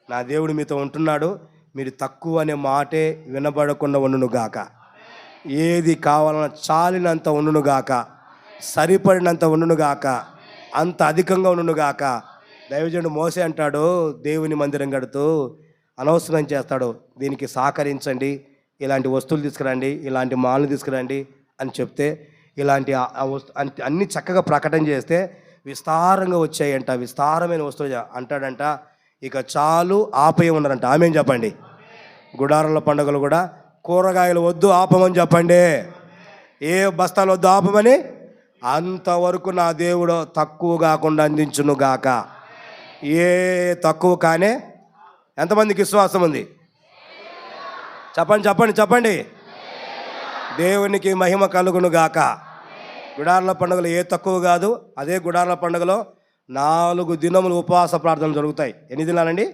నా దేవుడు మీతో ఉంటున్నాడు, మీరు తక్కువ అనే మాటే వినబడకుండా ఉండునుగాక. ఏది కావాలన్నా చాలినంత ఉండునుగాక, సరిపడినంత ఉండునుగాక, అంత అధికంగా ఉండునుగాక. దైవజనుడు మోసే అంటాడు, దేవుని మందిరం కడుతూ అనవసరం చేస్తాడు, దీనికి సహకరించండి, ఇలాంటి వస్తువులు తీసుకురండి, ఇలాంటి మాల్ని తీసుకురండి అని చెప్తే, ఇలాంటి అన్ని చక్కగా ప్రకటన చేస్తే విస్తారంగా వచ్చాయంట, విస్తారమైన వస్తువులు అంటాడంట. ఇక చాలు ఆపేయ ఉన్నారంట. ఆమేన్ చెప్పండి. గుడారాల పండుగలు కూడా కూరగాయలు వద్దు ఆపమని చెప్పండి, ఏ బస్తాలు వద్దు ఆపమని అంతవరకు నా దేవుడు తక్కువ కాకుండా అందించును గాక. ఏ తక్కువ కానే. ఎంతమందికి విశ్వాసం ఉంది? చెప్పండి చెప్పండి చెప్పండి. దేవునికి మహిమ కలుగును గాక. గుడారాల పండుగలో ఏ తక్కువ కాదు. అదే గుడారాల పండుగలో 4 దినములు ఉపవాస ప్రార్థనలు జరుగుతాయి. ఎన్ని దినాలండి?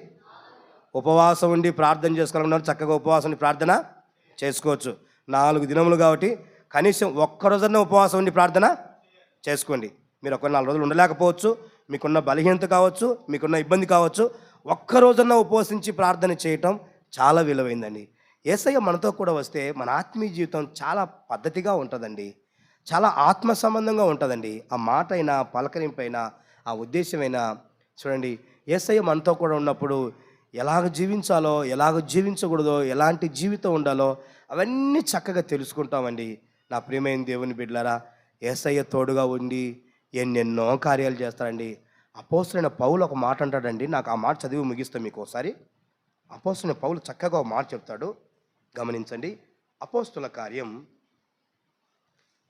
ఉపవాసం ఉండి ప్రార్థన చేసుకోవాలన్నారు, చక్కగా ఉపవాసం ఉండి ప్రార్థన చేసుకోవచ్చు. 4 దినములు కాబట్టి కనీసం ఒక్కరోజన్నా ఉపవాసం ఉండి ప్రార్థన చేసుకోండి. మీరు ఒక 4 రోజులు ఉండలేకపోవచ్చు, మీకున్న బలహీనత కావచ్చు, మీకున్న ఇబ్బంది కావచ్చు. ఒక్కరోజన్నా ఉపవసించి ప్రార్థన చేయటం చాలా విలువైందండి. యేసయ్య మనతో కూడా వస్తే మన ఆత్మీయ జీవితం చాలా పద్ధతిగా ఉంటుందండి, చాలా ఆత్మ సంబంధంగా ఉంటుందండి. ఆ మాట అయినా, పలకరింపైనా, ఆ ఉద్దేశమైనా చూడండి. యేసయ్య మనతో కూడా ఉన్నప్పుడు ఎలాగ జీవించాలో, ఎలాగ జీవించకూడదో, ఎలాంటి జీవితం ఉండాలో అవన్నీ చక్కగా తెలుసుకుంటామండి. నా ప్రియమైన దేవుని బిడ్డలారా, యేసయ్య తోడుగా ఉండి ఎన్నెన్నో కార్యాలు చేస్తారండి. అపోస్తలుడైన పౌలు ఒక మాట అంటాడండి. నాకు ఆ మాట చదివి ముగిస్తాను మీకు ఒకసారి. అపోస్తలుడైన పౌలు చక్కగా ఒక మాట చెప్తాడు, గమనించండి. అపోస్తల కార్యం,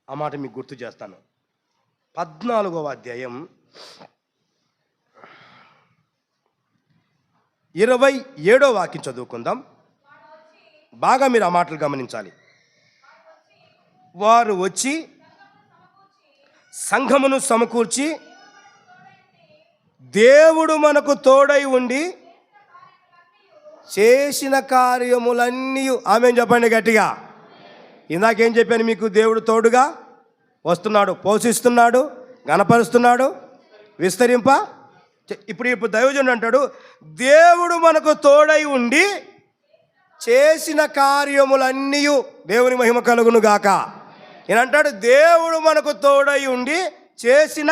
ఆ మాట మీకు గుర్తు చేస్తాను. 14వ అధ్యాయం 27వ వాక్యం చదువుకుందాం. బాగా మీరు ఆ మాటలు గమనించాలి. వారు వచ్చి సంఘమును సమకూర్చి దేవుడు మనకు తోడై ఉండి చేసిన కార్యములన్నీ, ఆమె చెప్పండి గట్టిగా. ఇందాకేం చెప్పాను మీకు? దేవుడు తోడుగా వస్తున్నాడు, పోషిస్తున్నాడు, గణపరుస్తున్నాడు, విస్తరింప. ఇప్పుడు దైవజనుడు అంటాడు, దేవుడు మనకు తోడై ఉండి చేసిన కార్యములన్నీ దేవుని మహిమ కలుగును గాక. ఈయనంటాడు, దేవుడు మనకు తోడై ఉండి చేసిన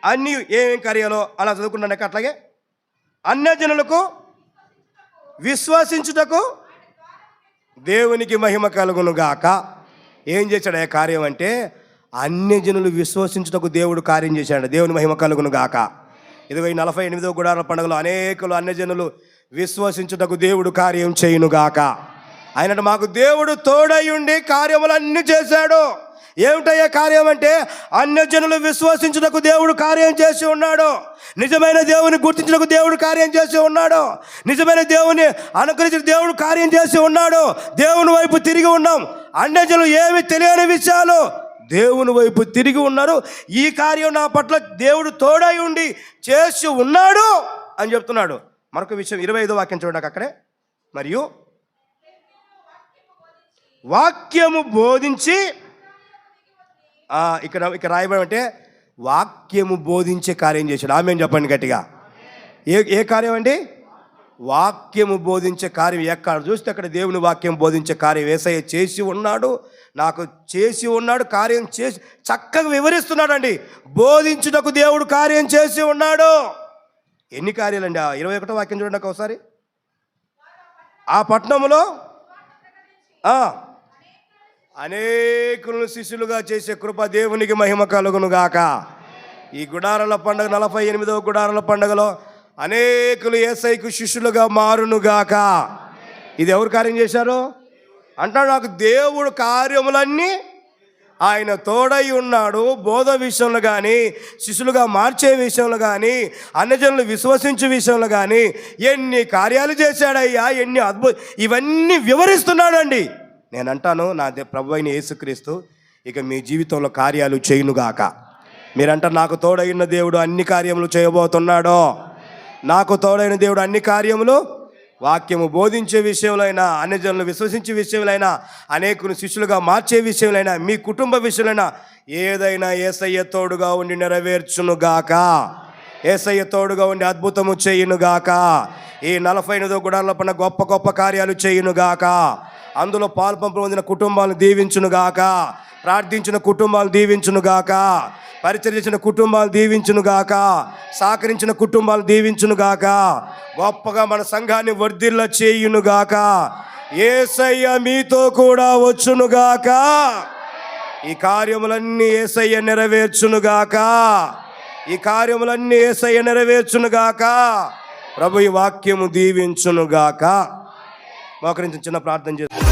అన్ని ఏమేం కార్యాలో అలా చదువుకున్నాను. అట్లాగే అన్యజనులకు విశ్వసించుటకు దేవునికి మహిమ కలుగును గాక. ఏం చేశాడు ఆ కార్యం అంటే, అన్యజనులు విశ్వసించుటకు దేవుడు కార్యం చేశాడు. దేవుని మహిమ కలుగును గాక. ఇదిగో ఈ 48వ గుడారాల పండుగలో అనేకులు అన్యజనులు విశ్వసించుటకు దేవుడు కార్యం చేయునుగాక. ఆయన మాకు దేవుడు తోడై ఉండి కార్యములన్నీ చేశాడు. ఏమిటయ్యే కార్యం అంటే, అన్యజనులు విశ్వసించుటకు దేవుడు కార్యం చేసి ఉన్నాడు. నిజమైన దేవుని గుర్తించుటకు దేవుడు కార్యం చేసి ఉన్నాడు. నిజమైన దేవుని అనుకరించిన దేవుడు కార్యం చేసి ఉన్నాడు. దేవుని వైపు తిరిగి ఉన్నాం. అన్యజనులు ఏమి తెలియని విషయాలు దేవుని వైపు తిరిగి ఉన్నారు. ఈ కార్యం నా పట్ల దేవుడు తోడై ఉండి చేసి ఉన్నాడు అని చెప్తున్నాడు. మరొక విషయం 25వ వాక్యం చూడండి అక్కడే. మరియు వాక్యము బోధించి, ఇక్కడ రాయబడి అంటే వాక్యము బోధించే కార్యం చేశాడు. ఆమె చెప్పండి గట్టిగా. ఏ కార్యం అండి? వాక్యము బోధించే కార్యం. ఎక్కడ చూస్తే అక్కడ దేవుని వాక్యం బోధించే కార్యం యేసయ్య చేసి ఉన్నాడు, నాకు చేసి ఉన్నాడు. కార్యం చేసి చక్కగా వివరిస్తున్నాడు అండి. బోధించుటకు దేవుడు కార్యం చేసి ఉన్నాడు. ఎన్ని కార్యాలండి? 21వ వాక్యం చూడండి ఒకసారి. ఆ పట్టణములో అనేకులను శిష్యులుగా చేసే కృప దేవునికి మహిమ కలుగును గాక. ఈ గుడారాల పండుగ 48వ గుడారాల పండుగలో అనేకులు యేసయ్యకు శిష్యులుగా మారునుగాక. ఇది ఎవరు కార్యం చేశారు అంటాడు? నాకు దేవుడు కార్యములన్నీ ఆయన తోడై ఉన్నాడు. బోధ విషయంలో కానీ, శిష్యులుగా మార్చే విషయంలో కానీ, అన్యజనులు విశ్వసించే విషయంలో కానీ ఎన్ని కార్యాలు చేశాడయ్యా, ఎన్ని ఇవన్నీ వివరిస్తున్నాడండి. నేను అంటాను, నా ప్రభు అయిన యేసుక్రీస్తు ఇక మీ జీవితంలో కార్యాలు చేయునుగాక. మీరంటారు, నాకు తోడైన దేవుడు అన్ని కార్యములు చేయబోతున్నాడో. నాకు తోడైన దేవుడు అన్ని కార్యములు, వాక్యము బోధించే విషయంలో అయినా, అన్యజనులు విశ్వసించే విషయంలో అయినా, అనేకులు శిష్యులుగా మార్చే విషయంలో అయినా, మీ కుటుంబ విషయంలో ఏదైనా యేసయ్య తోడుగా ఉండి నెరవేర్చునుగాక. యేసయ్య తోడుగా ఉండి అద్భుతము చేయునుగాక. ఈ 48వ గుడారాల పైన గొప్ప గొప్ప కార్యాలు చేయునుగాక. అందులో పాల్పంపు పొందిన కుటుంబాలను దీవించునుగాక. ప్రార్థించిన కుటుంబాలు దీవించునుగాక. పరిచర్య చేసిన కుటుంబాలు దీవించునుగాక. సహకరించిన కుటుంబాలు దీవించునుగాక. గొప్పగా మన సంఘాన్ని వర్ధిల్ల చేయునుగాక. యేసయ్య మీతో కూడా వచ్చునుగాక. ఈ కార్యములన్నీ యేసయ్య నెరవేర్చునుగాక. ఈ కార్యములన్నీ యేసయ్య నెరవేర్చునుగాక. ప్రభు ఈ వాక్యము దీవించునుగాక. మోకరించి చిన్న ప్రార్థన చేస్తాను.